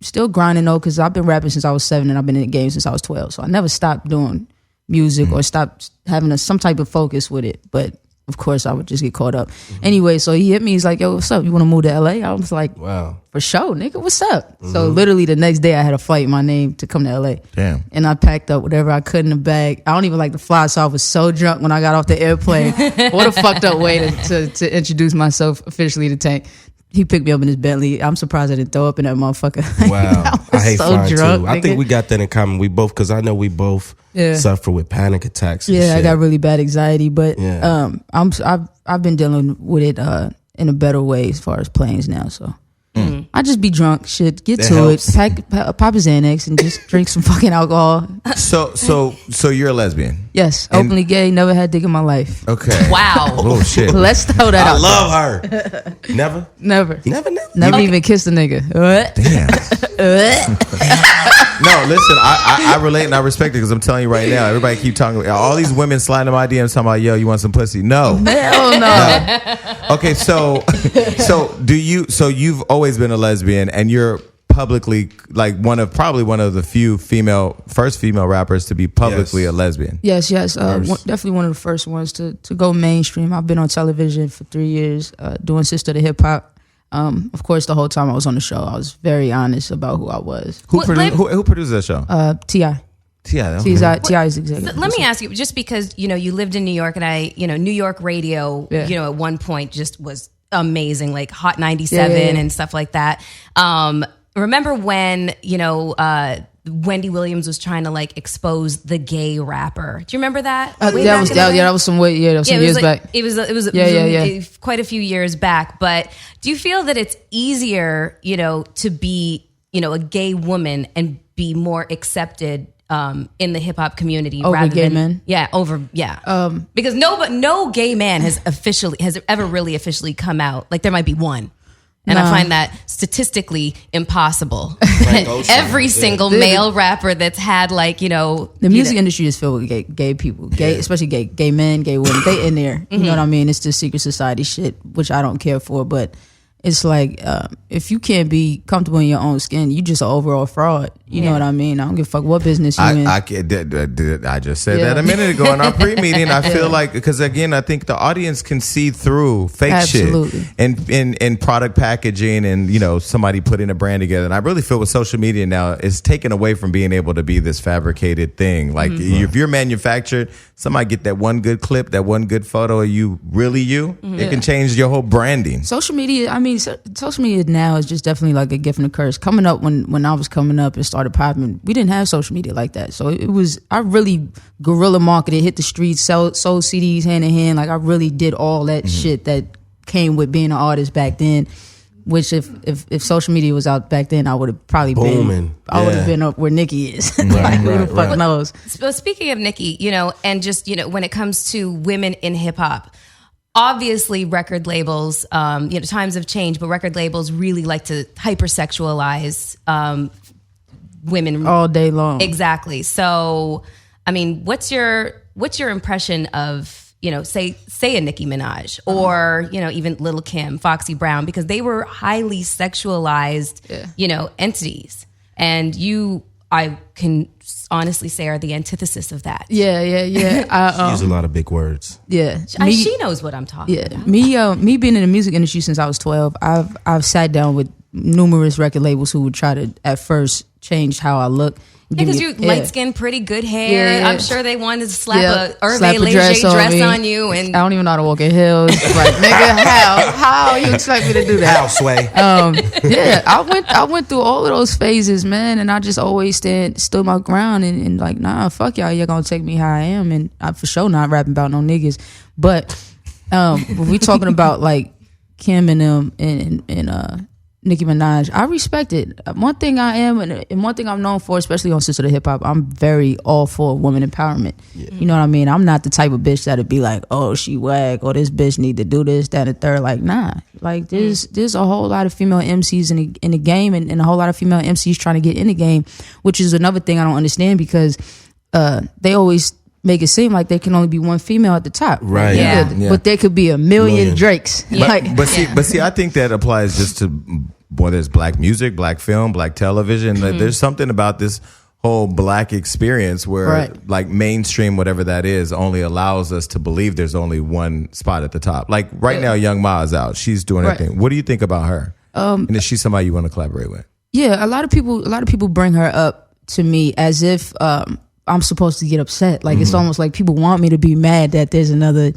still grinding though, because I've been rapping since I was 7 and I've been in the game since I was 12. So I never stopped doing music or stopped having some type of focus with it. But of course, I would just get caught up. Anyway, so he hit me. He's like, "Yo, what's up? You want to move to LA?" I was like, Wow. "For sure, nigga, what's up?" So literally the next day I had a flight in my name to come to LA. Damn. And I packed up whatever I could in the bag. I don't even like to fly, so I was so drunk when I got off the airplane. What a fucked up way to introduce myself officially to Tank. He picked me up in his Bentley. I'm surprised I didn't throw up in that motherfucker. Wow. I hate so flying drunk, too. I nigga. think we got that in common. We both, because I know we both suffer with panic attacks. And Yeah, I shit. got really bad anxiety, but Yeah. I've been dealing with it in a better way as far as planes now. So I just be drunk, shit, get That to helps. it, pop a Xanax, and just drink some fucking alcohol. So you're a lesbian. Yes, openly gay, never had dick in my life. Okay. Wow. Oh shit. Let's throw that I out. love her. Never? Never Never? even kissed a nigga. What? Damn. No, listen, I relate and I respect it because I'm telling you right now, everybody keep talking. All these women sliding in my DMs talking about, "Yo, you want some pussy?" No. Hell no. Okay, so you've always been a lesbian and you're publicly like probably one of the first female rappers to be publicly Yes. a lesbian. Yes. Definitely one of the first ones to go mainstream. I've been on television for 3 years, doing Sister to Hip Hop. Of course, the whole time I was on the show, I was very honest about who I was. Who produced that show? T.I. T.I. T.I.'s executive. Let me ask you, just because you lived in New York, and New York radio, Yeah. at one point just was amazing, like Hot 97 Yeah. and stuff like that. Remember when Wendy Williams was trying to like expose the gay rapper? Do you remember that? Way back in the day? That was some way. Yeah, that was some it was years like, back. It was Yeah. quite a few years back. But do you feel that it's easier, to be, a gay woman and be more accepted in the hip hop community Over rather gay than men? Because no gay man has ever really officially come out. Like there might be one. And I Nah. find that statistically impossible. Ocean, Every yeah. single male rapper that's had The music industry is filled with gay people, especially gay men, gay women. They in there. You know what I mean? It's just secret society shit, which I don't care for. But it's like if you can't be comfortable in your own skin, you just an overall fraud. You know what I mean? I don't give a fuck what business you in. I just said that a minute ago in our pre-meeting. I feel like, because again, I think the audience can see through fake Absolutely. shit and product packaging and, somebody putting a brand together. And I really feel with social media now, it's taken away from being able to be this fabricated thing. Like if you're manufactured, somebody get that one good clip, that one good photo of you, really you, it can change your whole branding. Social media, social media now is just definitely like a gift and a curse. Coming up when I was coming up and started popping, we didn't have social media like that. So I really guerrilla marketed, hit the streets, sold CDs hand in hand. Like I really did all that shit that came with being an artist back then. Which if social media was out back then, I would have probably Booming. I would have been up where Nicki is. Like who the fuck knows? So speaking of Nicki, and just, when it comes to women in hip hop, obviously record labels, times have changed, but record labels really like to hypersexualize women All day long. Exactly. So, what's your impression of, say a Nicki Minaj or, even Lil' Kim, Foxy Brown, because they were highly sexualized, entities. And you I can honestly say are the antithesis of that. Yeah. She use a lot of big words. Yeah. She knows what I'm talking about. Me being in the music industry since I was 12, I've sat down with numerous record labels who would try to at first change how I look. Because you light skin, pretty good hair. Yeah. I'm sure they wanted to slap a Hervé Slap a Léger dress on you. And I don't even know how to walk in heels. Like, nigga, how you expect me to do that? How, Sway? Yeah, I went through all of those phases, man, and I just always stood my ground and like, nah, fuck y'all, you're gonna take me how I am, and I'm for sure not rapping about no niggas. But when we talking about like Kim and them and Nicki Minaj, I respect it. One thing I am, and one thing I'm known for, especially on Sister of Hip Hop, I'm very all for women empowerment. Yeah. You know what I mean? I'm not the type of bitch that'd be like, oh, she whack, or this bitch need to do this, that, and the third. Like, nah. Like, there's a whole lot of female MCs in the game, and a whole lot of female MCs trying to get in the game, which is another thing I don't understand, because they always make it seem like there can only be one female at the top. Right. Yeah. But there could be a million Drakes. Yeah. But see, I think that applies just to whether it's black music, black film, black television. Like, there's something about this whole black experience where like mainstream, whatever that is, only allows us to believe there's only one spot at the top. Like right now, Young Ma is out. She's doing her thing. What do you think about her? And is she somebody you want to collaborate with? Yeah, a lot of people bring her up to me as if I'm supposed to get upset. Like, it's almost like people want me to be mad that there's another,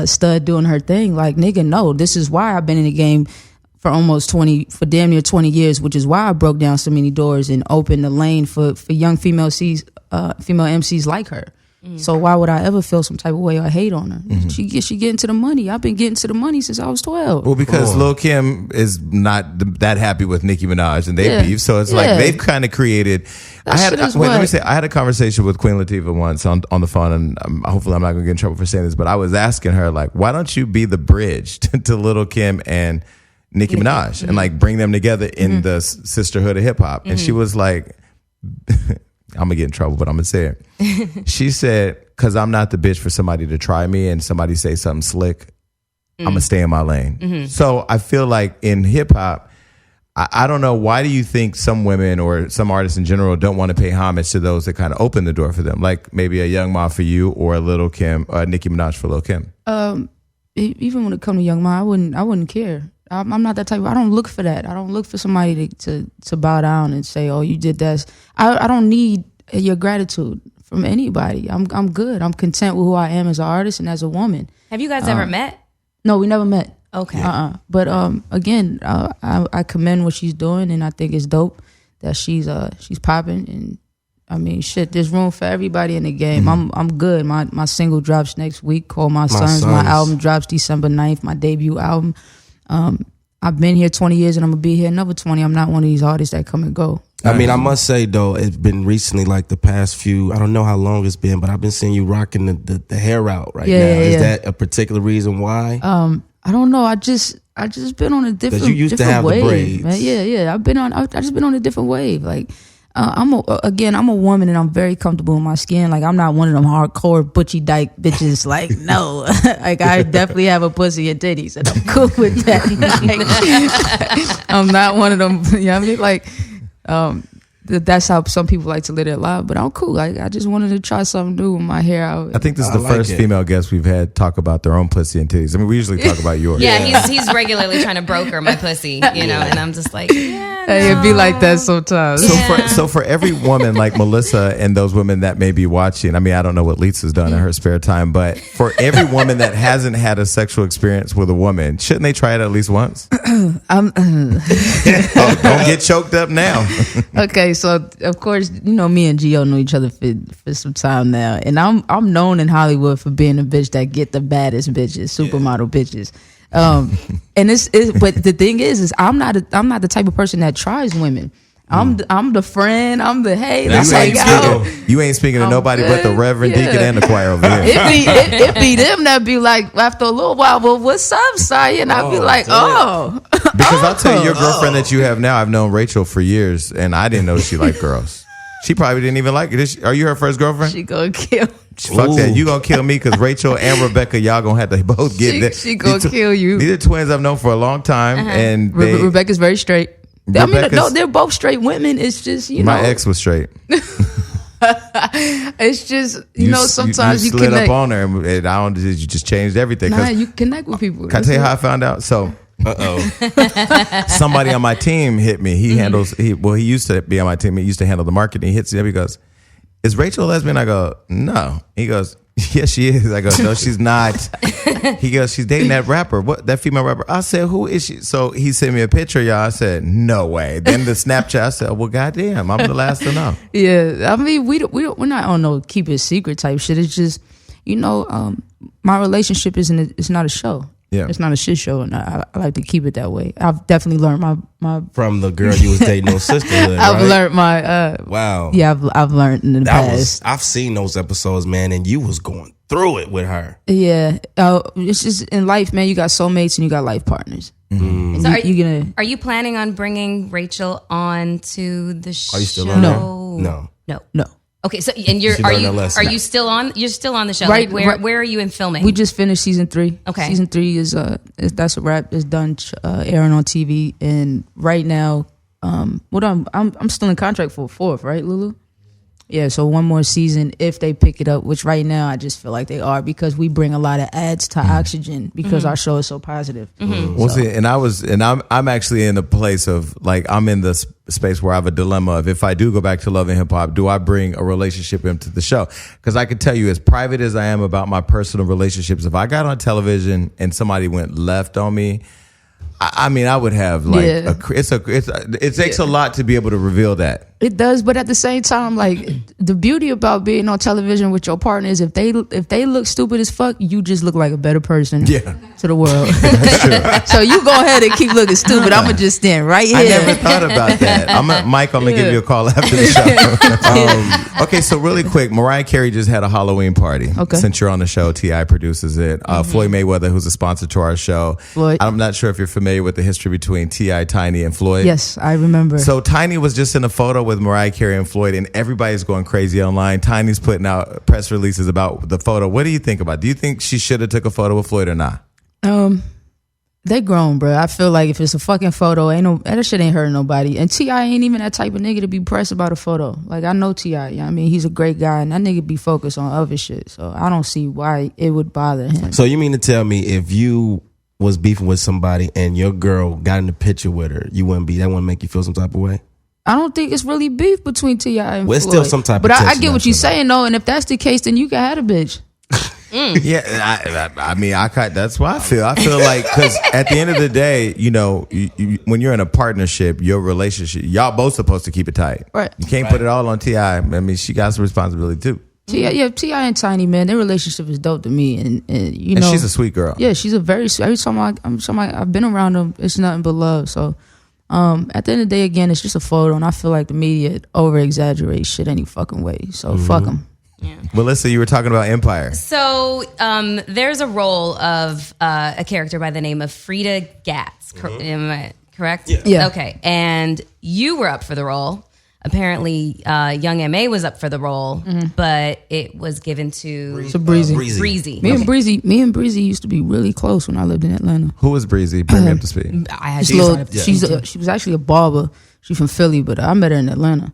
stud doing her thing. Like, nigga, no, this is why I've been in the game for for damn near 20 years, which is why I broke down so many doors and opened the lane for young female MCs like her. So why would I ever feel some type of way or hate on her? She getting to the money. I've been getting to the money since I was 12. Well, because Lil' Kim is not that happy with Nicki Minaj and they beef, so it's like they've kind of created. I had a conversation with Queen Latifah once on the phone, and hopefully I'm not gonna get in trouble for saying this, but I was asking her, like, why don't you be the bridge to Lil' Kim and Nicki Minaj and like bring them together in the sisterhood of hip hop? And she was like, I'm gonna get in trouble, but I'm gonna say it. She said, because I'm not the bitch for somebody to try me and somebody say something slick, I'm gonna stay in my lane. So I feel like in hip hop, I don't know, why do you think some women or some artists in general don't want to pay homage to those that kind of open the door for them? Like maybe a Young Ma for you or a Lil' Kim, Nicki Minaj for Lil' Kim. Even when it comes to Young Ma, I wouldn't care. I'm not that type. I don't look for that. I don't look for somebody to bow down and say, "Oh, you did that." I don't need your gratitude from anybody. I'm good. I'm content with who I am as an artist and as a woman. Have you guys ever met? No, we never met. Okay. But again, I commend what she's doing, and I think it's dope that she's popping. And I mean, shit, there's room for everybody in the game. I'm good. My single drops next week called My Sons. My album drops December 9th. My debut album. I've been here 20 years and I'm gonna be here another 20. I'm not one of these artists that come and go. I mean, I must say though, it's been recently, like the past few, I don't know how long it's been, but I've been seeing you rocking the hair out now. Is that a particular reason why? I don't know. I just been on a different. You used to have wave, the braids. Man. Yeah. I just been on a different wave. Like, I'm a woman and I'm very comfortable in my skin. Like, I'm not one of them hardcore butchy dyke bitches. Like, no, like I definitely have a pussy and titties and I'm cool with that. Like, I'm not one of them. You know what I mean? Like, that's how some people like to live their life, but I'm cool. Like, I just wanted to try something new with my hair out. I think this is the first female guest we've had talk about their own pussy and titties. I mean, we usually talk about yours. Yeah, he's regularly trying to broker my pussy, and I'm just like, It'd be like that sometimes. So for every woman like Melissa and those women that may be watching, I mean, I don't know what Lisa's done in her spare time, but for every woman that hasn't had a sexual experience with a woman, shouldn't they try it at least once? Don't get choked up now. Okay, so of course, me and Gio know each other for some time now, and I'm known in Hollywood for being a bitch that get the baddest bitches, supermodel bitches. And but the thing is I'm not the type of person that tries women. I'm the friend. I'm the hey. You ain't speaking to nobody but the Reverend Deacon and the choir over here. It be them that be like, after a little while, well, what's up, Saya? And I be like, because I'll tell you, your girlfriend that you have now, I've known Rachel for years, and I didn't know she liked girls. She probably didn't even like it. Are you her first girlfriend? She gonna kill. Fuck that. You gonna kill me because Rachel and Rebecca, y'all gonna have to both get that. She gonna kill you. These are twins I've known for a long time, and Rebecca's very straight. I mean, no, Rebecca's- they're both straight women. It's just My ex was straight. it's just you know sometimes you slid connect. up on her, and I don't. You just changed everything. Nah, you connect with people. Can I tell you how I found out? So, somebody on my team hit me. He handles. He used to be on my team. He used to handle the marketing. He hits me up. He goes, "Is Rachel a lesbian?" I go, "No." He goes, "Yes, she is." I go, "No, she's not." He goes, "She's dating that rapper. What? That female rapper?" I said, "Who is she?" So he sent me a picture, y'all. I said, "No way." Then the Snapchat. I said, "Well, goddamn, I'm the last to know." Yeah, I mean, we're not on no keep it secret type shit. It's just, you know, my relationship it's not a show. Yeah. It's not a shit show, and I like to keep it that way. I've definitely learned my From the girl you was dating on Sisterhood, I've right? learned my Wow. yeah, I've learned in the That past. was, I've seen those episodes, man, and you was going through it with her. Yeah, it's just in life, man. You got soulmates and you got life partners. Mm-hmm. So Are you planning on bringing Rachel on to the show? Are you still on there? No. No. Okay, so and you're She are learned you her lesson. are you still on? You're still on the show. Right, Like right. where are you in filming? We just finished season 3. Okay. Season 3 is that's a wrap. It's done airing on TV, and right now, I'm still in contract for a 4th, right, Lulu? Yeah, so one more season if they pick it up, which right now I just feel like they are because we bring a lot of ads to Oxygen because our show is so positive. Well, see, I'm actually in a place of like I'm in the space where I have a dilemma of if I do go back to Love and Hip Hop, do I bring a relationship into the show? Because I can tell you, as private as I am about my personal relationships, if I got on television and somebody went left on me, I mean, I would have like it takes a lot to be able to reveal that. It does, but at the same time, like the beauty about being on television with your partner is if they look stupid as fuck, you just look like a better person to the world. That's true. So you go ahead and keep looking stupid. I'm gonna just stand right here. I never thought about that. Mike, I'm gonna give you a call after the show. Okay, so really quick, Mariah Carey just had a Halloween party. Okay. Since you're on the show, T.I. produces it. Floyd Mayweather, who's a sponsor to our show. Floyd. I'm not sure if you're familiar with the history between T.I., Tiny, and Floyd. Yes, I remember. So Tiny was just in a photo with Mariah Carey and Floyd, and everybody's going crazy online. Tiny's putting out press releases about the photo. What do you think about it? Do you think she should have took a photo with Floyd or not? They grown, bro. I feel like if it's a fucking photo, that shit ain't hurting nobody. And T.I. ain't even that type of nigga to be pressed about a photo. Like, I know T.I., you know what I mean? He's a great guy, and that nigga be focused on other shit. So I don't see why it would bother him. So you mean to tell me if you was beefing with somebody and your girl got in the picture with her, that wouldn't make you feel some type of way? I don't think it's really beef between T.I. and Well, it's Floyd. still some type of But I tension, get I what you're feel saying, though, and if that's the case, then you can have a bitch. Yeah, I mean, that's why I feel. I feel like because at the end of the day, you know, when you're in a partnership, your relationship, y'all both supposed to keep it tight. Right. You can't put it all on T.I. I mean, she got some responsibility too. T.I. and Tiny, man, their relationship is dope to me, and you know, And she's a sweet girl. Yeah, she's a very sweet. Every time I've been around them, it's nothing but love. So, at the end of the day, again, it's just a photo, and I feel like the media over exaggerates shit any fucking way. So fuck them. Melissa, you were talking about Empire. So there's a role of a character by the name of Frida Gatz. Am I correct? Yeah. Okay. And you were up for the role. Apparently, Young M.A. was up for the role, but it was given to Breezy. Breezy. Me and Breezy used to be really close when I lived in Atlanta. Who was Breezy? Bring me up to speed. I had She was actually a barber. She's from Philly, but I met her in Atlanta.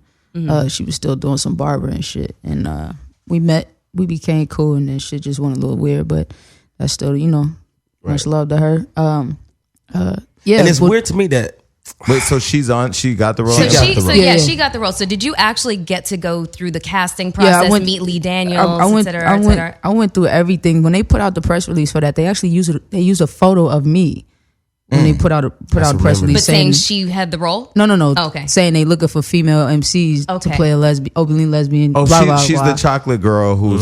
She was still doing some barber and shit, and we met. We became cool, and then shit just went a little weird, but that's still, you know, much love to her. Yeah, And it's weird to me that Wait, so she got the role? She got the role. So did you actually get to go through the casting process, meet Lee Daniels, et cetera? I went through everything. When they put out the press release for that, they actually used a photo of me when they put out a press release. But saying she had the role? No. Oh, okay. Saying they looking for female MCs to play a openly lesbian. Oh, blah, blah, she's blah. the chocolate girl who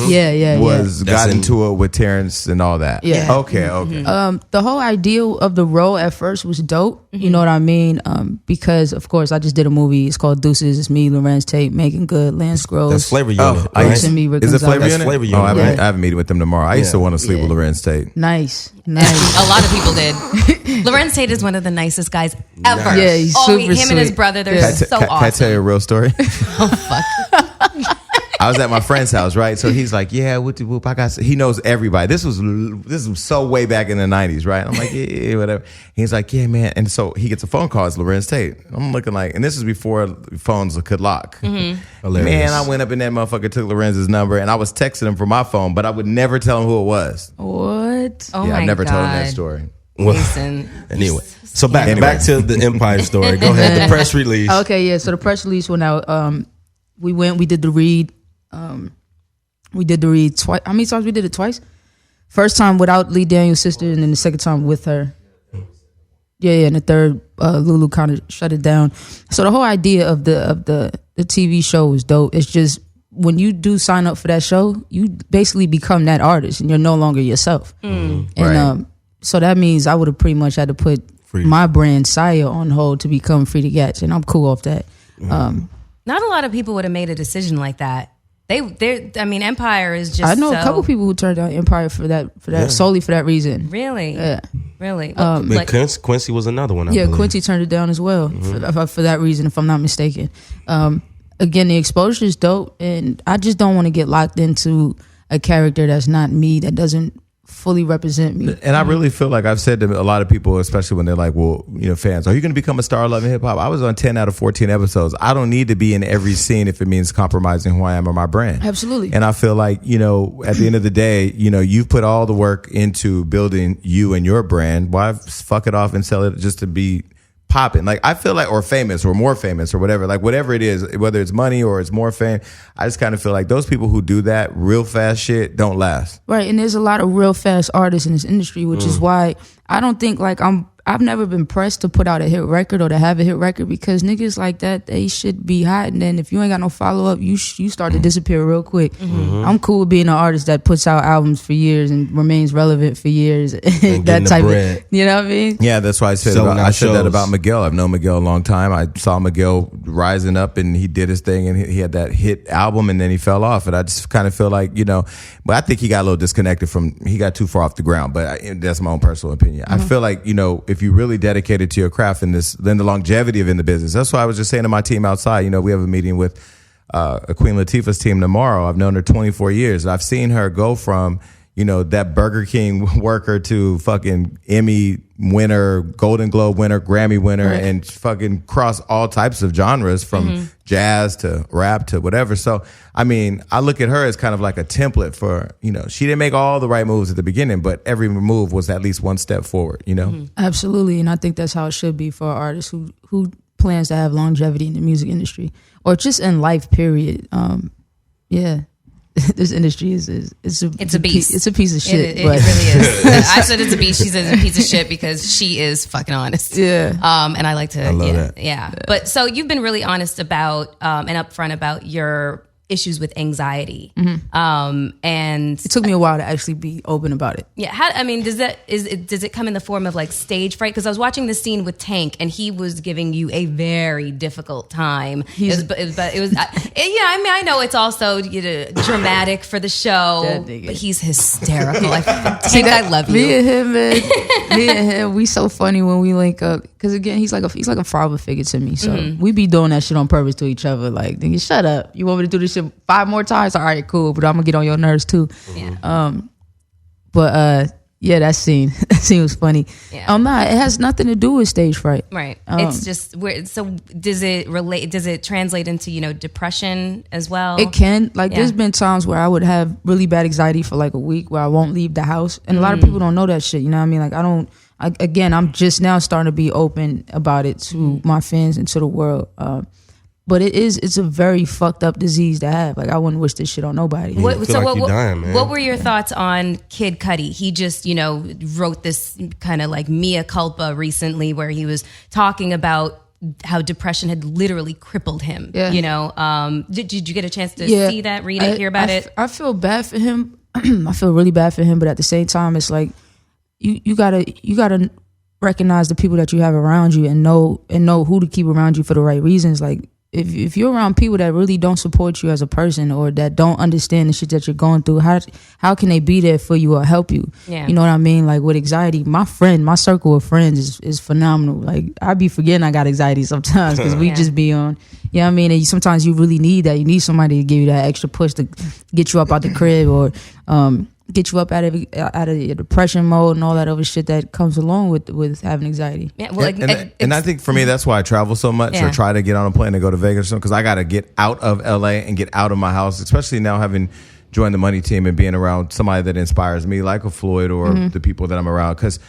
got into it with Terrence and all that. Yeah. Okay. The whole idea of the role at first was dope. You know what I mean? Because of course I just did a movie. It's called Deuces. It's me, Lorenz Tate, Megan Good, Lance Groves. That's Flavor Unit. Is it Flavor Unit? Flavor Unit. Oh, I have a meeting with them tomorrow. I used to want to sleep with Lorenz Tate. Nice. A lot of people did. Lorenz Tate is one of the nicest guys ever. Nice. Yeah, he's super him and his sweet. brother, they're so Can I tell awesome. you a real story? Oh, fuck. I was at my friend's house, right? So he's like, yeah, whoop de whoop. He knows everybody. This was so way back in the 90s, right? I'm like, yeah, whatever. He's like, yeah, man. And so he gets a phone call. It's Lorenz Tate. I'm looking like, and this is before phones could lock. Hilarious. Man, I went up in that motherfucker, took Lorenz's number, and I was texting him from my phone, but I would never tell him who it was. What? Oh Yeah, my I've never God. told him that story. Jason. Anyway, so back to the Empire story. Go Uh-huh. ahead. The press release. Okay, yeah. So the press release went out. We did the read. We did the read twice. How many times we did it? Twice. First time without Lee Daniels' sister, and then the second time with her. Yeah, and the third, Lulu kind of shut it down. So the whole idea of the TV show was dope. It's just when you do sign up for that show, you basically become that artist, and you're no longer yourself. And Right. so that means I would have pretty much had to put my brand Saya on hold to become Free to Gats, and I'm cool off that. Not a lot of people would have made a decision like that. I mean, Empire is just. I know a so- couple people who turned down Empire for that solely for that reason. Really? Yeah. Really? But Quincy was another one. I believe. Quincy turned it down as well for that reason, if I'm not mistaken. Again, the exposure is dope, and I just don't want to get locked into a character that's not me, that doesn't fully represent me. And I really feel like I've said to a lot of people, especially when they're like, well, fans, are you going to become a star of Love and Hip Hop? I was on 10 out of 14 episodes. I don't need to be in every scene if it means compromising who I am or my brand. Absolutely. And I feel like, at the end of the day, you've put all the work into building you and your brand. Why fuck it off and sell it just to be popping? Like, I feel like, or famous or more famous or whatever, like whatever it is, whether it's money or it's more fame, I just kind of feel like those people who do that real fast shit don't last. Right, and there's a lot of real fast artists in this industry, which is why I don't think I've never been pressed to put out a hit record or to have a hit record, because niggas like that, they should be hot, and then if you ain't got no follow up, you start to disappear real quick. I'm cool with being an artist that puts out albums for years and remains relevant for years. That type of, you know what I mean? Yeah, that's why I said that about Miguel. I've known Miguel a long time. I saw Miguel rising up, and he did his thing, and he had that hit album, and then he fell off. And I just kind of feel like, but I think he got a little disconnected he got too far off the ground. But that's my own personal opinion. I feel like, if you really dedicated to your craft then the longevity of in the business. That's why I was just saying to my team outside, we have a meeting with Queen Latifah's team tomorrow. I've known her 24 years. I've seen her go from, that Burger King worker to fucking Emmy winner, Golden Globe winner, Grammy winner, and fucking cross all types of genres from jazz to rap to whatever. So, I mean, I look at her as kind of like a template for, she didn't make all the right moves at the beginning, but every move was at least one step forward, Absolutely, and I think that's how it should be for an artist who plans to have longevity in the music industry or just in life, period. Yeah. This industry is a beast. It's a piece of shit. It really is. I said it's a beast. She said it's a piece of shit because she is fucking honest. Yeah. And I like to. I love that. Yeah. But so you've been really honest about and upfront about your issues with anxiety. And it took me a while to actually be open about it. yeah, does it come in the form of like stage fright? Because I was watching this scene with Tank, and he was giving you a very difficult time. I know it's also dramatic for the show, but he's hysterical. Tank, I love you. Me and him, we so funny when we link up. Because again, he's like a father figure to me. So we be doing that shit on purpose to each other. Like, nigga, shut up. You want me to do this shit 5 more times? All right, cool. But I'm gonna get on your nerves too. Yeah. Yeah, that scene was funny. Yeah. It has nothing to do with stage fright. Right. It's just weird. So does it translate into, depression as well? It can. There's been times where I would have really bad anxiety for like a week where I won't leave the house. And a lot of people don't know that shit. You know what I mean? I'm just now starting to be open about it to my fans and to the world. But it's a very fucked up disease to have. I wouldn't wish this shit on nobody. What What were your thoughts on Kid Cudi? He just, wrote this kind of like mea culpa recently where he was talking about how depression had literally crippled him. Yeah. Did you get a chance to see that, read it, hear about it? I feel bad for him. I feel really bad for him, but at the same time, it's like you gotta recognize the people that you have around you and know who to keep around you for the right reasons. Like, if you're around people that really don't support you as a person or that don't understand the shit that you're going through, how can they be there for you or help you? Yeah. You know what I mean? Like with anxiety, my circle of friends is phenomenal. Like I be forgetting I got anxiety sometimes because we just be on. You know what I mean? And sometimes you really need that. You need somebody to give you that extra push to get you up out the crib or get you up out of your depression mode and all that other shit that comes along with having anxiety. Yeah, well, and I think for me, that's why I travel so much or try to get on a plane and go to Vegas or something, because I got to get out of LA and get out of my house, especially now having joined the money team and being around somebody that inspires me, like a Floyd or the people that I'm around. Because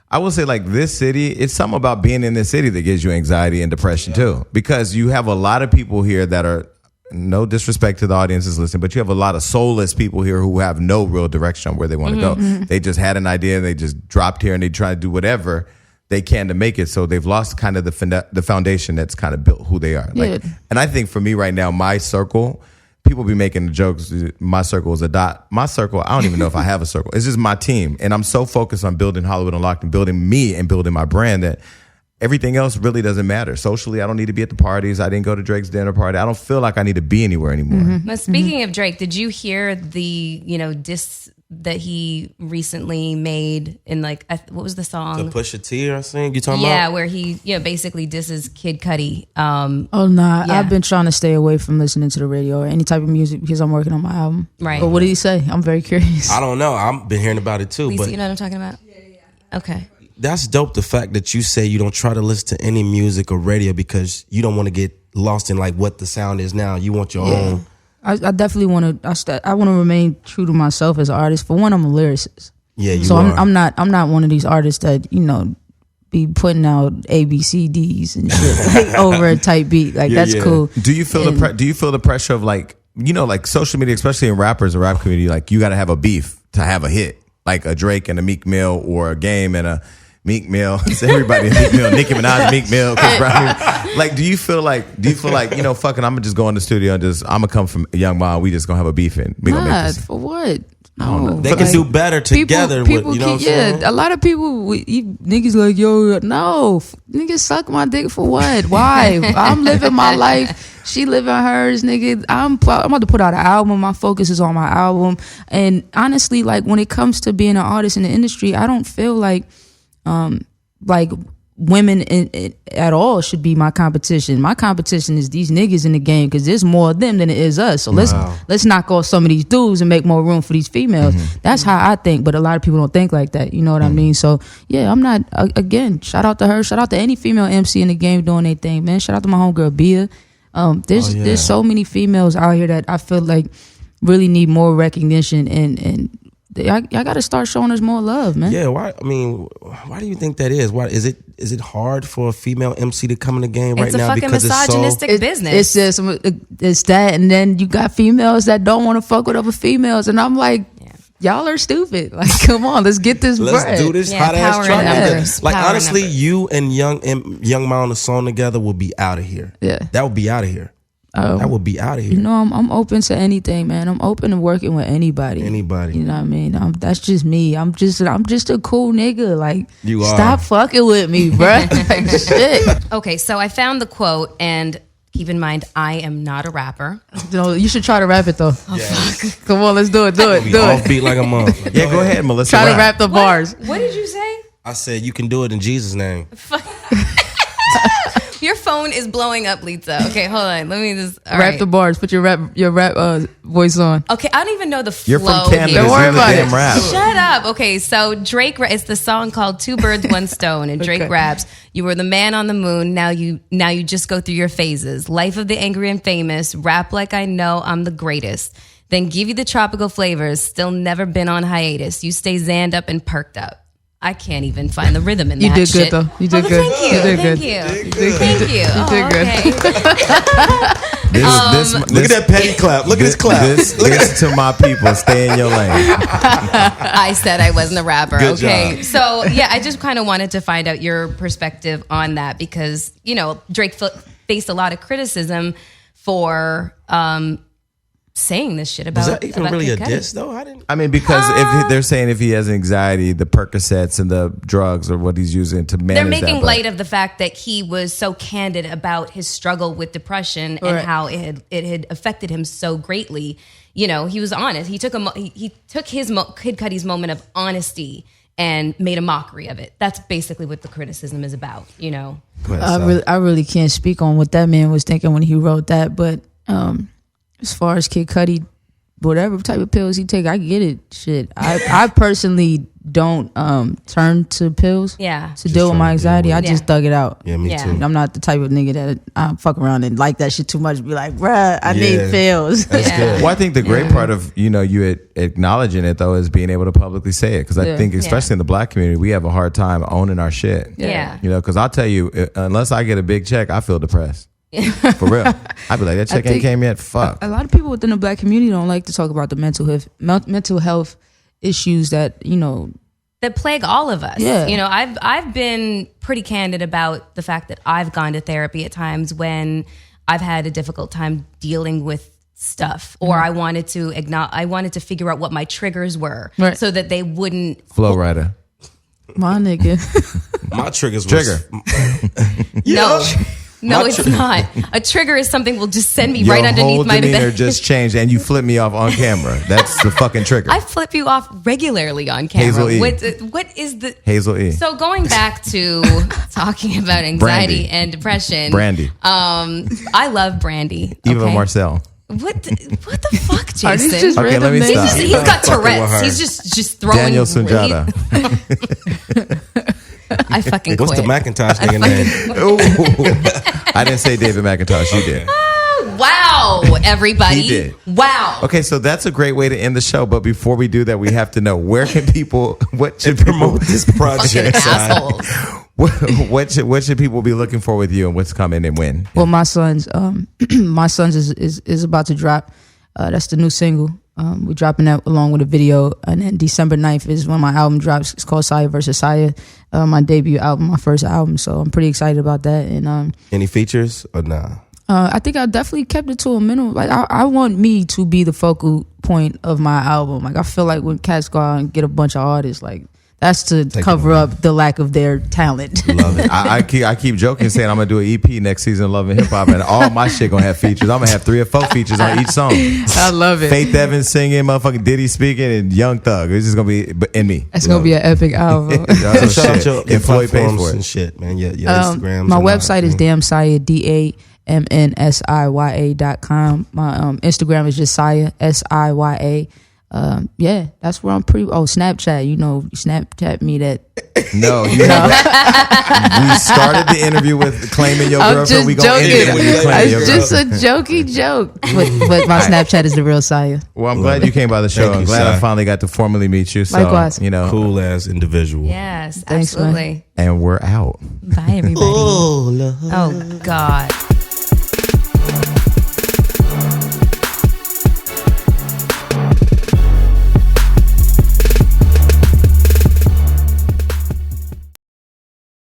I will say, like, this city, it's something about being in this city that gives you anxiety and depression too, because you have a lot of people here that are, no disrespect to the audiences listening, but you have a lot of soulless people here who have no real direction on where they want to go. They just had an idea and they just dropped here and they try to do whatever they can to make it. So they've lost kind of the foundation that's kind of built who they are. Like, and I think for me right now, my circle, people be making the jokes, my circle is a dot. My circle, I don't even know if I have a circle. It's just my team. And I'm so focused on building Hollywood Unlocked and building me and building my brand that everything else really doesn't matter. Socially, I don't need to be at the parties. I didn't go to Drake's dinner party. I don't feel like I need to be anywhere anymore. But speaking of Drake, did you hear the, diss that he recently made in like, what was the song? The Pusha T, I think you talking about? Yeah, where he, basically disses Kid Cudi. Oh, nah. Yeah. I've been trying to stay away from listening to the radio or any type of music because I'm working on my album. Right. But what did he say? I'm very curious. I don't know. I've been hearing about it too. Lisa, but you know what I'm talking about? Yeah. Okay. That's dope, the fact that you say you don't try to listen to any music or radio because you don't want to get lost in like what the sound is now. You want your own. I definitely want to. I want to remain true to myself as an artist. For one, I'm a lyricist. Yeah, you so are. I'm not one of these artists that be putting out ABCDs and shit like over a tight beat. Like that's cool. Do you feel the pressure of like social media, especially in rappers or rap community? Like you got to have a beef to have a hit, like a Drake and a Meek Mill or a Game and a Meek Mill. It's everybody in Meek Mill. Nicki Minaj, Meek Mill, Chris Brown. Like, do you feel like, fucking, I'm gonna just go in the studio and I'm gonna come from Young Mom. We just gonna have a beef and we gonna make this. For what? No. They can do better together. People what I'm saying? a lot of people, niggas like, yo, no, niggas suck my dick for what? Why? I'm living my life. She living hers, nigga. I'm about to put out an album. My focus is on my album. And honestly, like when it comes to being an artist in the industry, I don't feel like women at all should be my competition. My competition is these niggas in the game because there's more of them than it is us. So let's knock off some of these dudes and make more room for these females. That's how I think, but a lot of people don't think like that. You know what I mean? So yeah, I'm not. Again, shout out to her. Shout out to any female MC in the game doing their thing, man. Shout out to my homegirl Bia. There's so many females out here that I feel like really need more recognition and y'all got to start showing us more love, man. Yeah, why do you think that is? Why is it hard for a female MC to come in the game right now because it's a fucking misogynistic business. It's just it's that, and then you got females that don't want to fuck with other females, and I'm like, y'all are stupid. Like, come on, let's get this bread. Let's do this hot ass power track. numbers. Like Power honestly, numbers. you and Young Ma on the song together would be out of here. Yeah, that would be out of here. That would be out of here. You know, I'm open to anything, man. I'm open to working with anybody. Anybody. You know what I mean? That's just me. I'm just a cool nigga. Like, you are. Stop fucking with me, bruh. Like, shit. Okay, so I found the quote, and keep in mind, I am not a rapper. No, you should try to rap it though. Yes. Come on, let's do it. Do it. Offbeat like a motherfucker. Yeah, go ahead, Melissa. Try to rap the bars. What did you say? I said you can do it in Jesus' name. Your phone is blowing up, Lisa. Okay, hold on. Let me just Rap the bars. Put your rap voice on. Okay, I don't even know the flow. You're from Canada. here. Don't worry You're the about damn it. rap. Shut up. Okay, so Drake, it's the song called Two Birds, One Stone, and Drake raps, you were the man on the moon, now you just go through your phases. Life of the angry and famous, rap like I know I'm the greatest. Then give you the tropical flavors, still never been on hiatus. You stay zanned up and perked up. I can't even find the rhythm in that You did shit. good though. You did good. Thank you. You did Thank good. you. Thank you. did good. Okay. Look at that petty clap. Look at this clap. This to my people. Stay in your lane. I said I wasn't a rapper. Good Okay. job. So, yeah, I just kind of wanted to find out your perspective on that because, Drake faced a lot of criticism for saying this shit about. Was that even about really a Kid Cudi. diss though? I didn't. I mean, because they're saying if he has anxiety, the Percocets and the drugs are what he's using to manage They're making that, but- light of the fact that he was so candid about his struggle with depression and Right. how it had affected him so greatly. You know, he was honest. He took he took his Kid Cudi's moment of honesty and made a mockery of it. That's basically what the criticism is about. You know, I really can't speak on what that man was thinking when he wrote that, but as far as Kid Cudi, whatever type of pills he take, I get it. Shit, I personally don't turn to pills Yeah. to deal with my anxiety. I just Yeah. thug it out. Yeah, me Yeah. too. I'm not the type of nigga that I fuck around and like that shit too much. Be like, bruh, I need pills. That's Yeah. good. Well, I think the great part of you acknowledging it though is being able to publicly say it, because I Yeah. think especially in the Black community we have a hard time owning our shit. Yeah. You know, because I'll tell you, unless I get a big check, I feel depressed. For real, I'd be like, that check ain't think came yet. Fuck. A lot of people within the Black community don't like to talk about the mental health issues that that plague all of us. Yeah. You know, I've been pretty candid about the fact that I've gone to therapy at times when I've had a difficult time dealing with stuff, or I wanted to figure out what my triggers were, Right. so that they wouldn't. Flow rider. my nigga. My triggers Trigger. No, it's not. A trigger is something will just send me Your right underneath whole my demeanor bed. just changed, and you flip me off on camera. That's the fucking trigger. I flip you off regularly on camera. Hazel E. What is the Hazel E. So going back to talking about anxiety Brandy. and depression, Brandy. I love Brandy. Eva okay? Marcel. What the fuck, Are these Jason? just Okay, let me random stop. names? He's got Fucking with Tourette's. her. He's just throwing. Daniel Sunjata. I fucking What's quit. the Macintosh nigga name? Ooh. I didn't say David McIntosh. You did. Wow, everybody. He did. Wow. Okay, so that's a great way to end the show. But before we do that, we have to know what should people Promote this Fucking project. assholes. what should people be looking for with you, and what's coming and when? Well, my son's is about to drop. That's the new single. We're dropping that along with a video, and then December 9th is when my album drops. It's called Saya vs. Saya, my debut album, my first album. So I'm pretty excited about that. And Any features or nah? I think I definitely kept it to a minimum. Like I want me to be the focal point of my album. Like I feel like when cats go out and get a bunch of artists, like that's to cover up the lack of their talent. Love it. I keep joking, saying I'm gonna do an EP next season of Love and Hip Hop, and all my shit gonna have features. I'm gonna have 3 or 4 features on each song. I love it. Faith Evans singing, motherfucking Diddy speaking, and Young Thug. It's just gonna be in me. It's gonna be an epic album. Oh, Shout out shit. your And Floyd pays platforms for and it. shit, man. Your Instagrams. My and website is all. damnsaya DAMNSIYA.com. My Instagram is just Saya SIYA. Yeah, that's where I'm pretty. Oh, Snapchat. You Snapchat me that. No, you haven't. We started the interview with claiming your I'm girlfriend. just We gonna end it with you joking. claiming your It's just girlfriend. a jokey joke. But my Snapchat is the real Saya. Well, I'm glad you came by the show. Thank I'm you, glad I Si. finally got to formally meet you. So, Likewise. Cool ass individual. Yes, Thanks, man. absolutely. And we're out. Bye, everybody. Oh God.